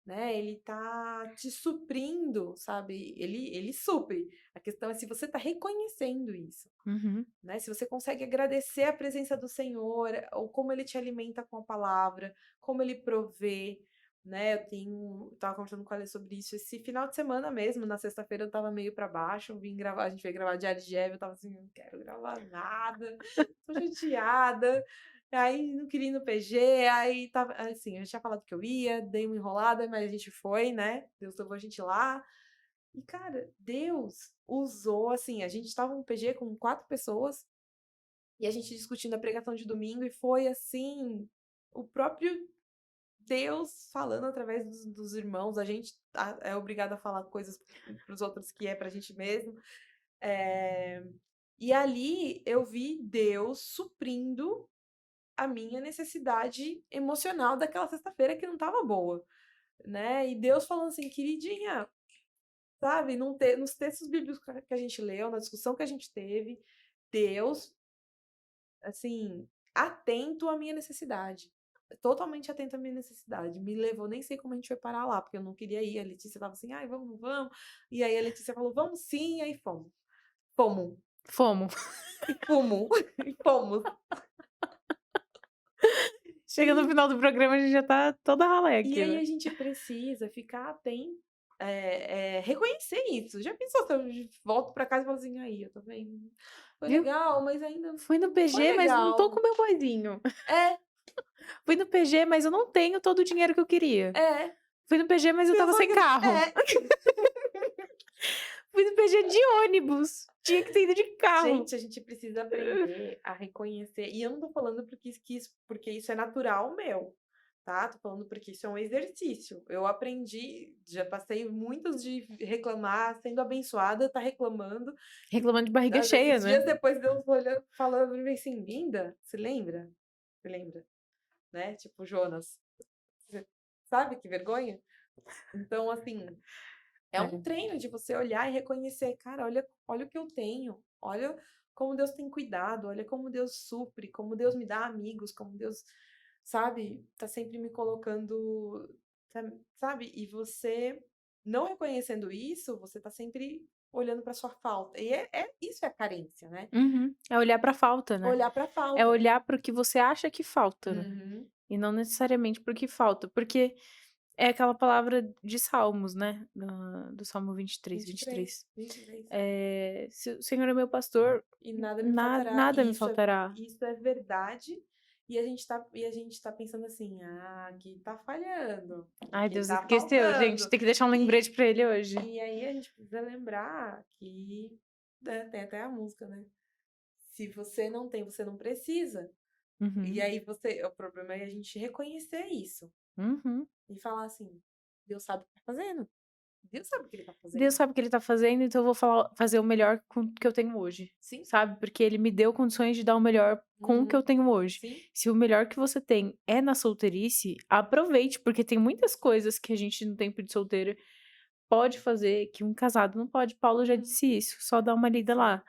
né? Ele tá te suprindo, sabe? Ele supre. A questão é se você tá reconhecendo isso, Uhum. né? Se você consegue agradecer a presença do Senhor, ou como ele te alimenta com a palavra, como ele provê, né? Tava conversando com ela sobre isso esse final de semana mesmo, na sexta-feira eu tava meio pra baixo, a gente veio gravar Diário de Eve, eu tava assim, não quero gravar nada, tô chateada. Aí não queria ir no PG, aí tava assim, eu já tinha falado que eu ia, dei uma enrolada, mas a gente foi, né? Deus levou a gente lá. E, cara, Deus usou, assim, a gente estava no PG com 4 pessoas e a gente discutindo a pregação de domingo e foi, assim, o próprio Deus falando através dos irmãos. A gente é obrigado a falar coisas para os outros que é pra gente mesmo. E ali eu vi Deus suprindo a minha necessidade emocional daquela sexta-feira que não estava boa, né? E Deus falando assim, queridinha, sabe, nos textos bíblicos que a gente leu, na discussão que a gente teve, Deus, assim, atento à minha necessidade. Totalmente atento à minha necessidade. Me levou, nem sei como a gente foi parar lá, porque eu não queria ir. A Letícia tava assim, ai, vamos, vamos. E aí a Letícia falou, vamos sim, e aí fomos. Fomos. Fomos. E fomos. E fomos. Chega no final do programa, a gente já tá toda ralé E aqui, aí né? a gente precisa ficar atento, reconhecer isso. Já pensou se eu volto pra casa e falo assim, aí, eu tô vendo, foi Viu? legal, mas ainda Fui no não foi PG, mas não tô com legal. meu boyzinho. É, Fui no PG, mas eu não tenho todo o dinheiro que eu queria. é, Fui no PG, mas eu eu tava só sem queria, carro. Wikipedia de ônibus. Tinha que ter ido de carro. Gente, a gente precisa aprender a reconhecer. E eu não tô falando porque isso é natural meu, tá? Tô falando porque isso é um exercício. Eu aprendi, já passei muitos de reclamar, sendo abençoada, tá reclamando. Reclamando de barriga cheia, Esses né? dias depois Deus olhando, falando pra mim assim, linda, você lembra? Você lembra? Né? Tipo, Jonas. Você sabe que vergonha? Então, assim, é um É. treino de você olhar e reconhecer, cara, olha o que eu tenho, olha como Deus tem cuidado, olha como Deus supre, como Deus me dá amigos, como Deus, sabe, tá sempre me colocando, sabe? E você não reconhecendo isso, você tá sempre olhando para sua falta. E isso é a carência, né? Uhum. É olhar pra falta, né? Olhar para É falta. olhar para o que você acha que falta, né? Uhum. E não necessariamente para o que falta. Porque é aquela palavra de Salmos, né? Do Salmo 23, 23, 23. 23. Se o Senhor é meu pastor, E nada me faltará. nada E me faltará. isso é verdade. E a gente tá pensando assim, aqui tá falhando, Ai, aqui Deus tá esqueceu, gente. faltando. Tem que deixar um E, lembrete pra ele hoje. e aí a gente precisa lembrar que, né, tem até a música, né? Se você não tem, você não precisa. E Uhum. aí o problema é a gente reconhecer isso Uhum. e falar assim, Deus sabe o que tá fazendo. Deus sabe o que ele tá Deus fazendo. sabe o que ele tá fazendo, então eu vou fazer o melhor com o que eu tenho hoje, Sim. sabe? Porque ele me deu condições de dar o melhor com o que eu Uhum. tenho hoje. Sim. Se o melhor que você tem é na solteirice, aproveite, porque tem muitas coisas que a gente no tempo de solteiro pode fazer que um casado não pode. Paulo já Uhum. disse isso, só dá uma lida Sim. lá.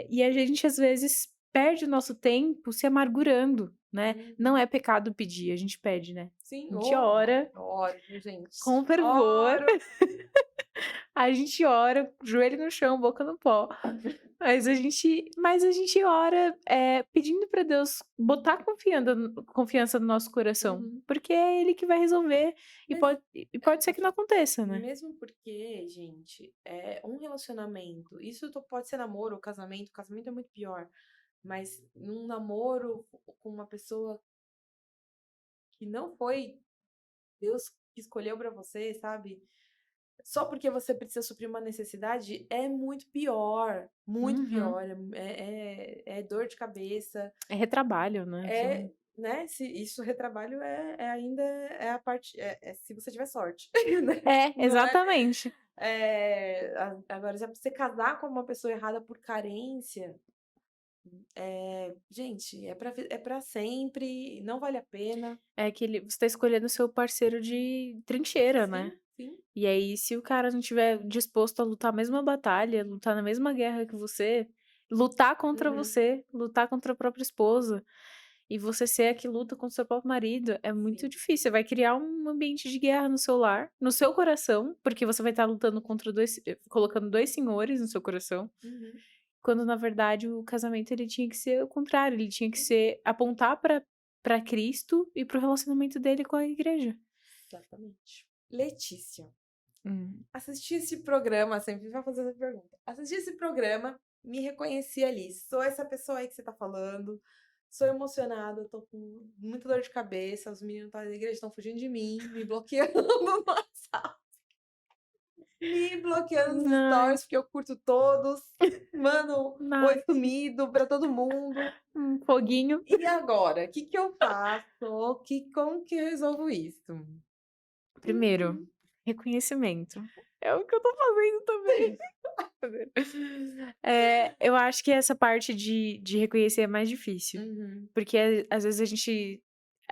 E a gente às vezes perde o nosso tempo se amargurando, né? Não Uhum. é pecado pedir, a gente pede, né? Sim, A gente oh, ora oro, viu, gente? com fervor. Oro. A gente ora, joelho no chão, boca no pó. Mas a gente ora, pedindo pra Deus botar confiança no nosso coração, Uhum. porque é Ele que vai resolver e Mas pode ser que não aconteça, né. mesmo porque, gente, é um relacionamento, isso pode ser namoro ou casamento, casamento é muito pior, mas num namoro com uma pessoa que não foi Deus que escolheu pra você, sabe? Só porque você precisa suprir uma necessidade é muito pior, muito Uhum. pior. É dor de cabeça. É retrabalho, né, É, né, se isso retrabalho ainda é a parte se você tiver sorte, né, não é, exatamente. agora se você casar com uma pessoa errada por carência, gente, é pra sempre, não vale a pena. É que você tá escolhendo o seu parceiro de trincheira, né. Sim, sim. E aí, se o cara não estiver disposto a lutar a mesma batalha, lutar na mesma guerra que você, Uhum. lutar contra a própria esposa, e você ser a que luta contra o seu próprio marido, é muito Sim. difícil. Você vai criar um ambiente de guerra no seu lar, no seu coração, porque você vai estar lutando contra colocando 2 senhores no seu coração, Uhum. quando na verdade o casamento ele tinha que ser o contrário, ele tinha que ser apontar para Cristo e para o relacionamento dele com a igreja. Exatamente. Letícia, Hum. assisti esse programa, sempre vai fazer essa pergunta. Assisti esse programa, me reconheci ali. Sou essa pessoa aí que você tá falando. Sou emocionada, tô com muita dor de cabeça. Os meninos da igreja estão fugindo de mim, me bloqueando no WhatsApp, me bloqueando nos Ai, stories, porque eu curto todos. Mano, oi ai, sumido pra todo mundo. foguinho. E agora? O que que eu faço? Como que eu resolvo isso? Primeiro, Uhum. reconhecimento. É o que eu tô fazendo também. Eu acho que essa parte de reconhecer é mais difícil, Uhum. porque às vezes a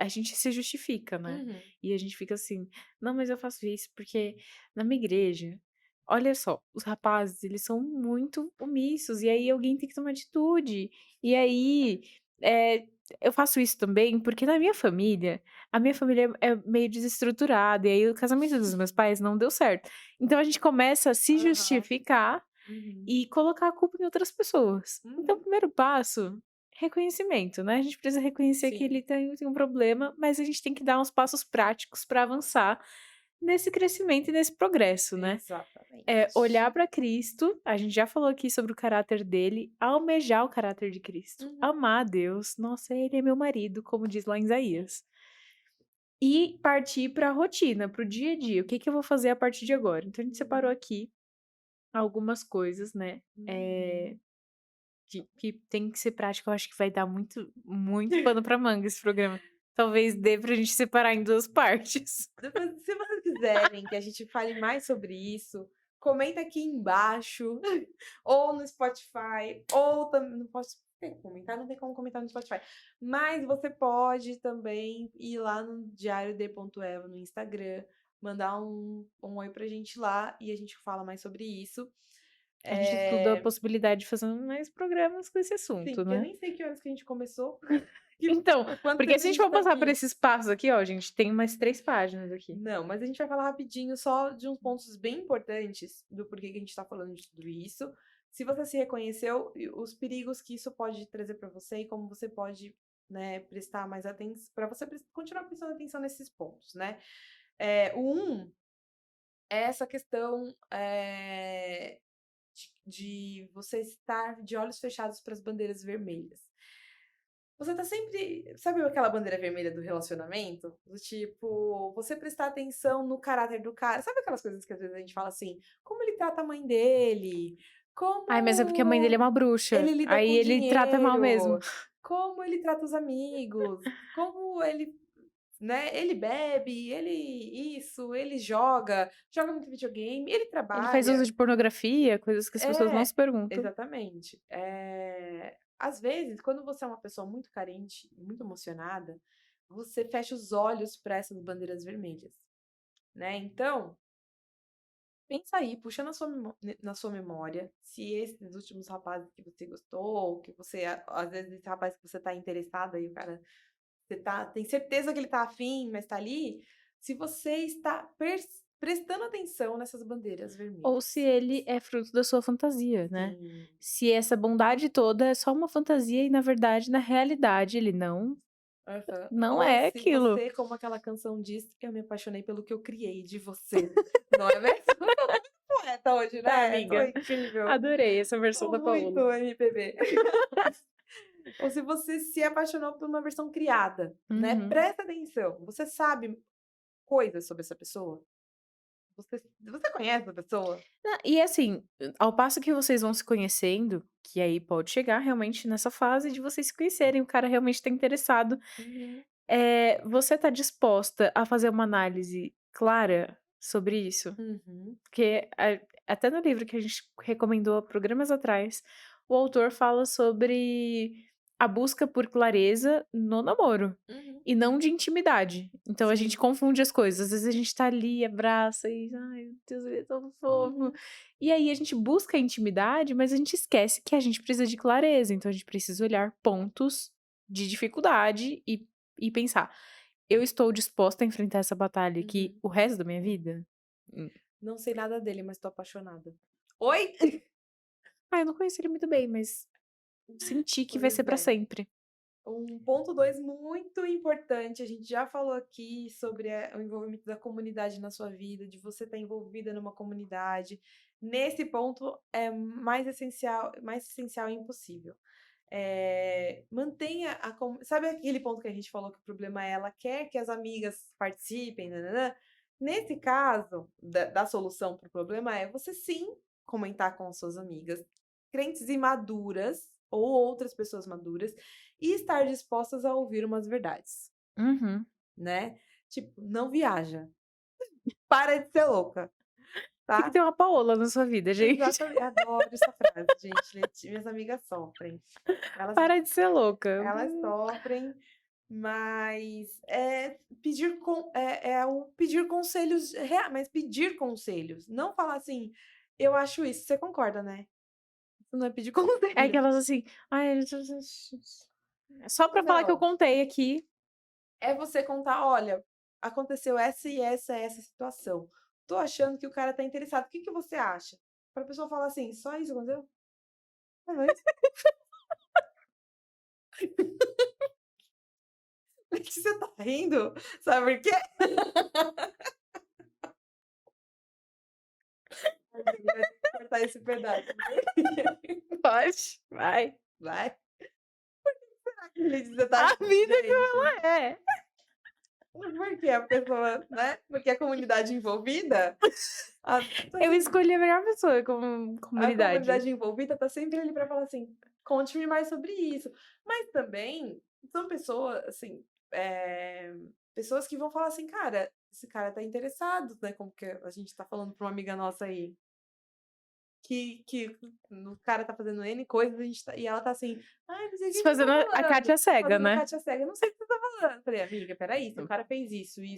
gente se justifica, né, Uhum. e a gente fica assim: "Não, mas eu faço isso porque na minha igreja, olha só, os rapazes eles são muito omissos, e aí alguém tem que tomar atitude, e aí, eh, eu faço isso também porque na minha família, a minha família é meio desestruturada, e aí o casamento dos meus pais não deu certo". Então a gente começa a se Aham. justificar Uhum. e colocar a culpa em outras pessoas. Então, o Uhum. primeiro passo, reconhecimento, né? A gente precisa reconhecer que Sim, ele tem um problema, mas a gente tem que dar uns passos práticos para avançar nesse crescimento e nesse progresso, né? Olhar exatamente. para Cristo, a gente já falou aqui sobre o caráter dele, almejar o caráter de Cristo, Uhum. amar a Deus, nossa, ele é meu marido, como diz lá em Isaías. E partir para a rotina, para o dia a dia. O que que eu vou fazer a partir de agora? Então a gente separou Uhum. aqui algumas coisas, né, Uhum. que tem que ser prático. Eu acho que vai dar muito pano pra manga esse programa. Talvez dê pra gente separar em 2 partes. Depois, se vocês quiserem que a gente fale mais sobre isso, comenta aqui embaixo, ou no Spotify, ou também não posso comentar, não tem como comentar no Spotify. Mas você pode também ir lá no diariod.eva no Instagram, mandar um oi pra gente lá e a gente fala mais sobre isso. A gente estuda a É, possibilidade de fazer mais programas com esse sim, assunto, porque eu né. nem sei que horas que a gente começou, que, Então, quanto porque tempo se a a gente gente for tá passar por aqui. esses passos aqui, ó, gente, tem mais 3 páginas aqui. Não, mas a gente vai falar rapidinho só de uns pontos bem importantes do porquê que a gente tá falando de tudo isso. Se você se reconheceu, e os perigos que isso pode trazer para você e como você pode, né, prestar mais atenção, para você continuar prestando atenção nesses pontos, né? O é essa questão de você estar de olhos fechados para as bandeiras vermelhas. Você tá sempre. Sabe aquela bandeira vermelha do relacionamento? Do tipo, você prestar atenção no caráter do cara. Sabe aquelas coisas que às vezes a gente fala assim, como ele trata a mãe dele? Ai, mas é porque a mãe dele é Como uma ele bruxa, lida aí com ele trata mal mesmo. dinheiro? Como ele trata os amigos? Como ele, né? Ele bebe, ele isso, ele joga muito videogame, ele Ele faz uso trabalha. de pornografia, coisas que as pessoas não É, se perguntam. exatamente. Às vezes, quando você é uma pessoa muito carente, muito emocionada, você fecha os olhos para essas bandeiras vermelhas, né? Então, pensa aí, puxa na sua memória, se esses últimos rapazes que você gostou, que você, às vezes, esse rapaz que você tá interessado aí, o cara, você tem certeza que ele tá afim, mas tá ali, se você está prestando atenção nessas bandeiras Ou se vermelhas. ele é fruto da sua fantasia, né. Sim. Se essa bondade toda é só uma fantasia e na verdade, na realidade, ele Aham. não Ou é se aquilo. você, como aquela canção diz: "Eu me apaixonei pelo que eu criei de você", não é mesmo? Poeta hoje, Tá, né? Tô amiga. incrível. Adorei essa versão Tô da Paola. muito MPB. Ou se você se apaixonou por uma versão criada, né? Uhum. Presta atenção, você sabe coisas sobre essa pessoa? Você conhece a pessoa? E assim, ao passo que vocês vão se conhecendo, que aí pode chegar realmente nessa fase de vocês se conhecerem, o cara realmente tá interessado, Uhum, você tá disposta a fazer uma análise clara sobre isso? uhum, Porque até no livro que a gente recomendou há programas atrás, o autor fala sobre a busca por clareza no namoro, uhum. e não de intimidade. Então a gente Sim. confunde as coisas. Às vezes a gente tá ali, abraça e, ai meu Deus, ele é tão fofo. Uhum, E aí a gente busca a intimidade, mas a gente esquece que a gente precisa de clareza. Então a gente precisa olhar pontos de dificuldade e pensar: eu estou disposta a enfrentar essa batalha aqui uhum. o resto da minha vida? Não sei nada dele, mas tô apaixonada. Oi? Ah, eu não conheço ele muito bem, mas senti que vai Pois ser pra é. sempre. Um ponto 2 muito importante, a gente já falou aqui sobre o envolvimento da comunidade na sua vida, de você estar envolvida numa comunidade. Nesse ponto é mais essencial e impossível. Mantenha sabe aquele ponto que a gente falou que o problema é ela quer que as amigas participem, nã Nesse caso, da solução para o problema é você sim comentar com as suas amigas, crentes imaduras ou outras pessoas maduras, e estar dispostas a ouvir umas verdades, Uhum. né. Tipo, não viaja, para de ser louca, Tem que tá. ter uma Paola na sua vida, gente. Exatamente, adoro essa frase, gente, minhas amigas sofrem. Elas Para de ser louca. elas sofrem, mas, é o pedir conselhos mas pedir conselhos, não falar assim: "Eu acho isso", você concorda, né? Isso não é pedir É conselho. aquelas assim, ai, só pra falar que eu Não. contei aqui. É você contar: "Olha, aconteceu essa e essa situação. Tô achando que o cara tá interessado. O que que você acha?". Pra pessoa falar assim: "Só isso aconteceu? É só isso?". Você tá rindo? Sabe por quê? A gente vai ter que cortar esse pedaço. Pode, vai. Vai. Será que você tá A rindo, vida como gente? ela é. Porque a pessoa, né? Porque a comunidade envolvida, a, tá Eu sempre- escolhi a melhor pessoa como a comunidade. comunidade envolvida tá sempre ali para falar assim, conte-me mais sobre isso. Mas também são pessoas, assim, pessoas que vão falar assim, cara, esse cara tá interessado, né? Como que a gente tá falando para uma amiga nossa aí. Que o cara tá fazendo N coisas, e ela tá assim: "Ai, não sei o que Se que você tá fazendo a falando", Kátia cega, fazendo a né. Kátia cega, "Não sei o que você tá falando". Falei: "Amiga, espera aí, se o cara fez isso e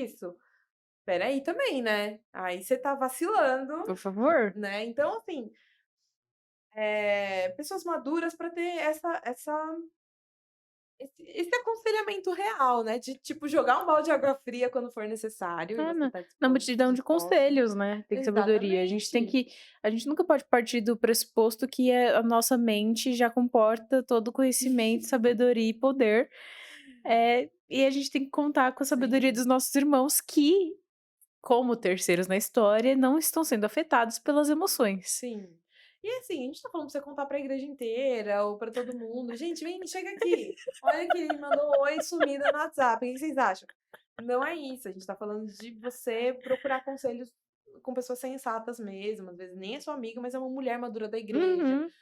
isso, espera aí também, né, aí você tá vacilando", Por favor. né. Então, assim, pessoas maduras para ter esse aconselhamento real, né, de, tipo, jogar um balde de água fria quando for necessário e É, você na tá na multidão de disposta. conselhos, né, tem sabedoria. Exatamente. A gente nunca pode partir do pressuposto que a nossa mente já comporta todo o conhecimento, sabedoria e poder, e a gente tem que contar com a sabedoria Sim. dos nossos irmãos que, como terceiros na história, não estão sendo afetados pelas emoções. Sim. E assim, a gente tá falando pra você contar pra igreja inteira ou pra todo mundo: "Gente, vem, chega aqui. Olha que ele mandou oi sumida no WhatsApp, o que que vocês acham?". Não é isso, a gente tá falando de você procurar conselhos com pessoas sensatas mesmo, às vezes nem é sua amiga, mas é uma mulher madura da igreja, Uhum,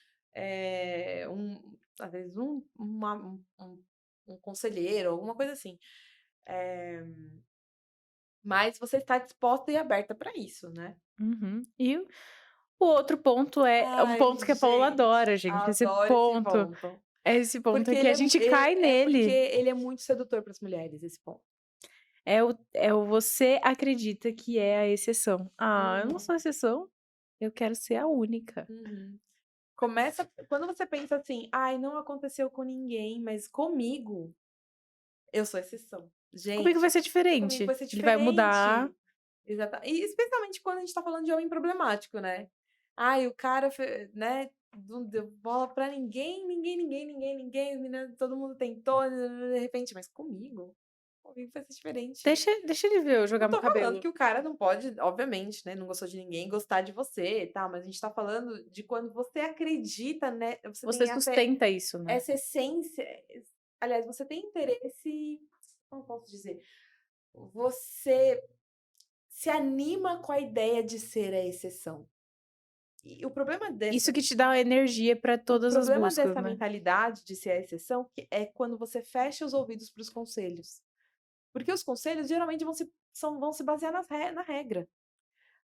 às vezes um conselheiro, alguma coisa assim. Mas você está disposta e aberta pra isso, né. uhum. E o outro ponto é um Ai, ponto que a Paola gente, adora, gente, adoro esse ponto. esse ponto Porque é que ele a é gente ele cai é porque nele. ele é muito sedutor para as mulheres, esse ponto. É o você acredita que é a exceção. Ah, eu não Uhum, sou exceção, eu quero ser a única. uhum. Começa quando você pensa assim: "Ai, não aconteceu com ninguém, mas comigo, eu sou exceção". Comigo vai Gente, ser comigo vai diferente, ser ele vai mudar. diferente. E especialmente quando a gente tá falando de homem problemático, né. Ai, o cara né, não deu bola pra ninguém, ninguém, ninguém, ninguém, ninguém, menina todo mundo tentou, de repente, mas comigo vai ser diferente. Deixa ele ver eu Não jogar meu tô falando cabelo. que o cara não pode, obviamente, né, não gostou de ninguém, gostar de você e tal, mas a gente tá falando de quando você acredita, né, você Você tem sustenta isso, né. essa essência, aliás, você tem interesse, como posso dizer? Você se anima com a ideia de ser a exceção. E Isso que te dá energia pra o todas as problema buscas, dessa né. mentalidade de ser a exceção é quando você fecha os ouvidos para os conselhos. Porque os conselhos geralmente vão se basear na regra.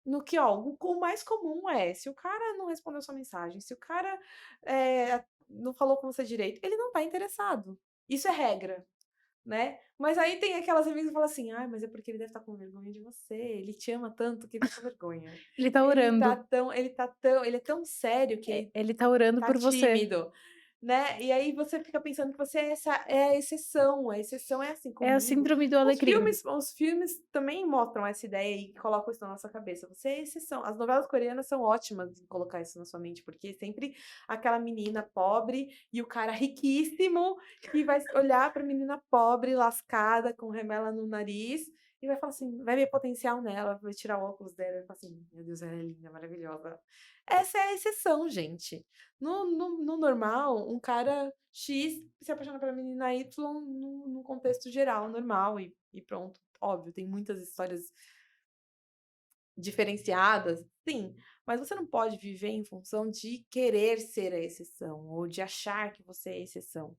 No que, ó, o mais comum é, se o cara não respondeu sua mensagem, se o cara, não falou com você direito, ele não tá interessado. Isso é regra, né. Mas aí tem aquelas amigas que falam assim: "Ai, mas é porque ele deve estar com vergonha de você, ele te ama tanto que ele tá com vergonha. Ele tá orando, Ele é tão sério que ele ele tá orando tá por você. tímido", né. E aí você fica pensando que você é a exceção é assim É a comigo. síndrome do alecrim. Os filmes também mostram essa ideia e colocam isso na nossa cabeça, você é a exceção. As novelas coreanas são ótimas em colocar isso na sua mente, porque sempre aquela menina pobre e o cara riquíssimo que vai olhar pra menina pobre, lascada, com remela no nariz, e vai falar assim, vai ver potencial nela, vai tirar o óculos dela e vai falar assim: "Meu Deus, ela é linda, maravilhosa". Essa é a exceção, gente. No normal, um cara X se apaixona pela menina Y no contexto geral, normal e pronto. Óbvio, tem muitas histórias diferenciadas, sim, mas você não pode viver em função de querer ser a exceção ou de achar que você é a exceção,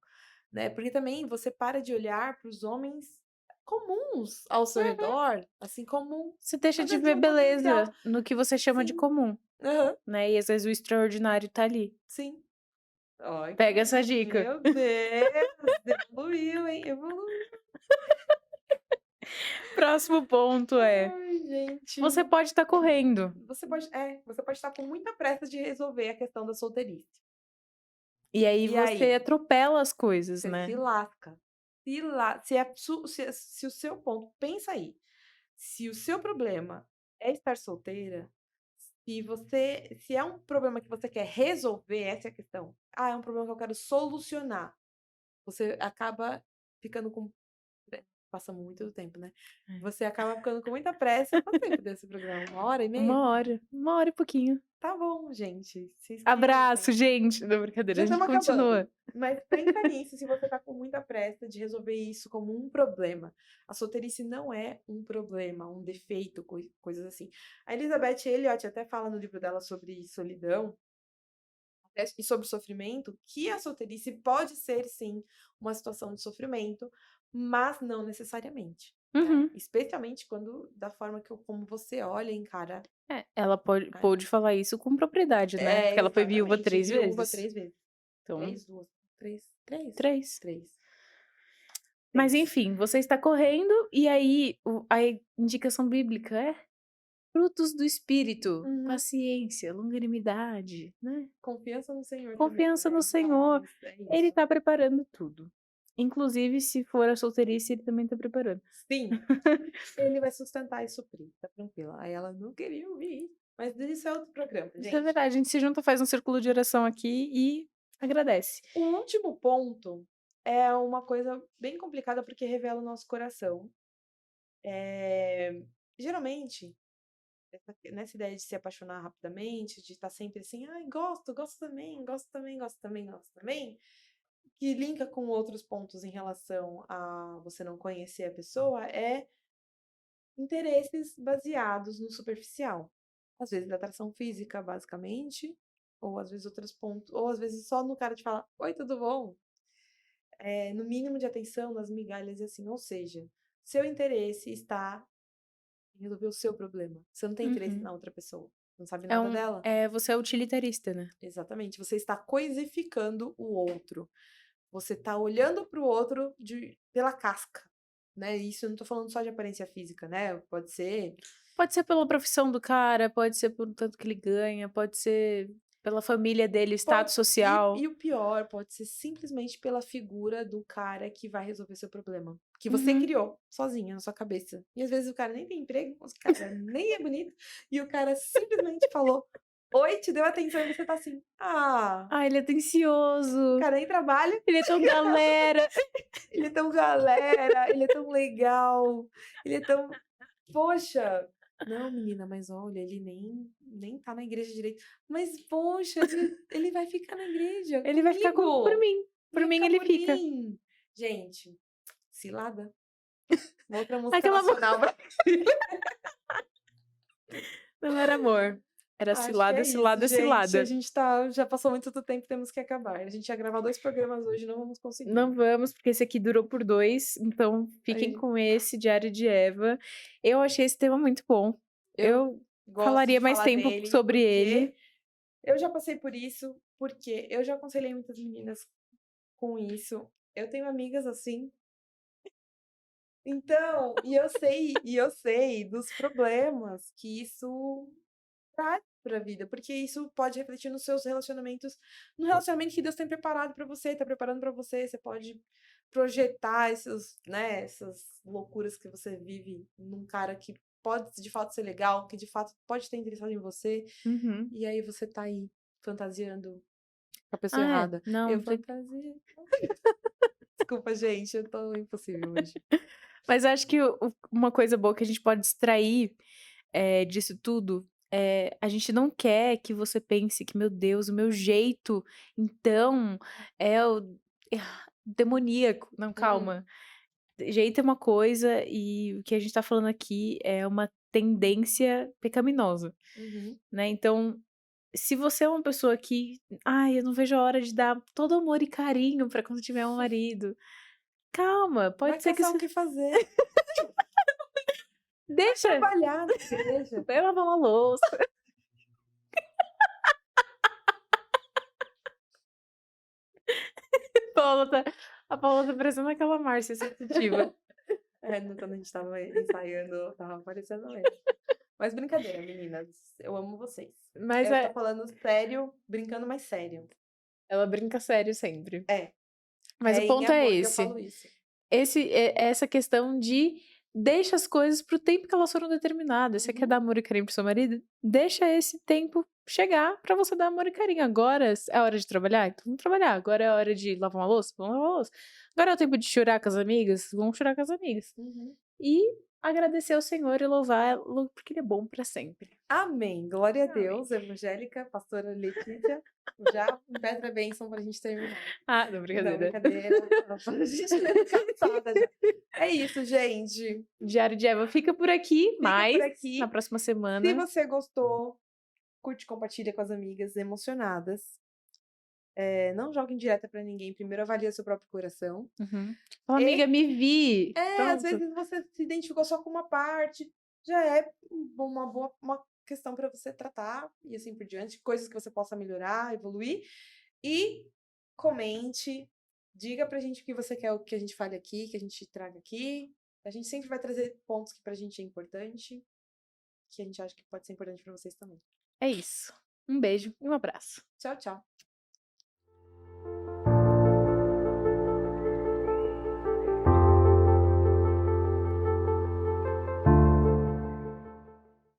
né, porque também você para de olhar para os homens comuns ao seu redor, assim como Você deixa de nada de ver um potencial. beleza no que você chama de Sim, comum, aham, né, e às vezes o extraordinário tá ali. sim. Ai, Pega essa dica. meu Deus, evoluiu, hein, evoluiu. Próximo ponto é: Ai, gente. você pode estar correndo, Você pode estar com muita pressa de resolver a questão da solteirice. e aí E você aí? atropela as coisas, Você se né. lasca. Se o seu ponto pensa aí, se o seu problema é estar solteira, se é um problema que você quer resolver, essa é a questão. "Ah, é um problema que eu quero solucionar", você acaba ficando com passamos muito do tempo, né? É. Você acaba ficando com muita pressa. Quanto tempo desse programa? 1h30? 1 hora e pouquinho. Tá bom, gente. Se Abraço, inscrevem. gente. Não, brincadeira, Já a gente estamos acabando. continua. Mas pensa nisso se você tá com muita pressa de resolver isso como um problema. A solteirice não é um problema, um defeito, coisas assim. A Elizabeth Elliot até fala no livro dela sobre solidão e sobre sofrimento, que a solteirice pode ser, sim, uma situação de sofrimento, mas não necessariamente, né? Uhum. Especialmente quando, da forma como você olha e encara. É, ela pôde falar isso com propriedade, né? Porque ela foi viúva Exatamente. 3 Viúva vezes. 3 vezes. Então, 3, 2, 3, 3? 3. 3. Mas enfim, você está correndo e aí a indicação bíblica é frutos do espírito, Uhum. paciência, longanimidade, né? Confiança no Senhor Confiança também, no né? Senhor. Paz, é Ele isso. tá preparando tudo. Inclusive, se for a solteirice, ele também tá preparando. Sim, ele vai sustentar e suprir, tá tranquila. Aí ela não queria ouvir, mas isso é outro programa, Isso é gente. verdade, a gente se junta, faz um círculo de oração aqui e agradece. O último ponto é uma coisa bem complicada porque revela o nosso coração. Geralmente, nessa ideia de se apaixonar rapidamente, de estar sempre assim, ai, gosto, gosto também, gosto também, gosto também, gosto também, que linka com outros pontos em relação a você não conhecer a pessoa, é interesses baseados no superficial. Às vezes atração física, basicamente, ou às vezes outros pontos, ou às vezes só no cara te falar, oi, tudo bom? No mínimo de atenção, nas migalhas e assim, ou seja, seu interesse está em resolver o seu problema. Você não tem interesse Uhum. na outra pessoa. Não sabe nada dela? Você é utilitarista, né? Exatamente. Você está coisificando o outro. Você está olhando para o outro pela casca, né? Isso eu não tô falando só de aparência física, né? Pode ser Pode ser pela profissão do cara, pode ser por tanto que ele ganha, pode ser pela família dele, status social. E o pior, pode ser simplesmente pela figura do cara que vai resolver seu problema. Que você Uhum. criou sozinha na sua cabeça. E às vezes o cara nem tem emprego, o cara nem é bonito, e o cara simplesmente falou: oi, te deu atenção e você tá assim. Ah, ele é O atencioso. cara nem trabalha, Ele é tão galera. ele é tão galera, ele é tão legal, ele é tão. Poxa! Não, menina, mas olha, ele nem tá na igreja direito. Mas, poxa, ele vai ficar na igreja Ele vai ficar por comigo. mim. Por Vai mim, ficar ele por fica. mim. Gente, cilada. Uma outra música Aquela nacional. não era amor. Era Acho que cilada, é isso, cilada, gente. A cilada. gente já passou muito do tempo, temos que acabar. A gente ia gravar 2 programas hoje, não vamos conseguir. Não vamos, porque esse aqui durou por 2, então fiquem Aí, com esse, Diário de Eva. Eu achei esse tema muito bom. eu Eu gosto falaria de mais falar tempo dele, sobre ele. porque eu já passei por isso, porque eu já aconselhei muitas meninas com isso. Eu tenho amigas assim. Então, e eu sei dos problemas que isso traz pra vida, porque isso pode refletir nos seus relacionamentos, no relacionamento que Deus tem preparado pra você, tá preparando pra você, você pode projetar essas loucuras que você vive num cara que pode de fato ser legal, que de fato pode ter interessado em você, Uhum. e aí você tá aí fantasiando com a pessoa Ah, é. errada. Não, Eu fantasia. Desculpa, gente, eu tô impossível hoje. mas acho que uma coisa boa que a gente pode extrair disso tudo a gente não quer que você pense que, meu Deus, o meu jeito, então, é o demoníaco. Não, calma. Jeito é uma coisa e o que a gente tá falando aqui é uma tendência pecaminosa, Uhum. né? Então, se você é uma pessoa que, ai, eu não vejo a hora de dar todo amor e carinho pra quando tiver um marido. Calma, Vai pode ser que caçar o você que fazer. deixa, Trabalhar na igreja. vai lavar uma louça. A Paula tá parecendo aquela Márcia sensitiva. Quando a gente tava ensaiando, tava aparecendo mesmo. Mas brincadeira, meninas. Eu amo vocês. Mas Eu tô falando sério, brincando mais sério. ela brinca sério sempre. É, Mas o em ponto é amor que eu esse. falo isso. Essa questão de deixa as coisas pro tempo que elas foram determinadas. Você quer dar amor e carinho pro seu marido? Deixa esse tempo chegar pra você dar amor e carinho. Agora é hora de trabalhar? Então vamos trabalhar. Agora é hora de lavar uma louça? Vamos lavar uma louça. Agora é o tempo de chorar com as amigas? Vamos chorar com as amigas. Uhum. E agradecer ao Senhor e louvá-lo, porque ele é bom pra sempre. Amém. Glória a Amém. Deus, evangélica, pastora Letícia. Já peça a bênção pra gente terminar. Ah, não, Não, brincadeira. brincadeira. A gente tá cansada já. É isso, gente. Diário de Eva fica por aqui, Fica mas por aqui. na próxima Se semana. você gostou, curte e compartilha com as amigas emocionadas. Não jogue indireta pra ninguém. Primeiro avalie o seu próprio coração. Uhum. Fala, amiga, me vi. Às Pronto. vezes você se identificou só com uma parte, já é uma questão para você tratar e assim por diante, coisas que você possa melhorar, evoluir. E comente, diga pra gente o que você quer que a gente fale aqui, que a gente traga aqui. A gente sempre vai trazer pontos que pra gente é importante, que a gente acha que pode ser importante pra vocês também. É isso. Um beijo e um abraço. Tchau, tchau.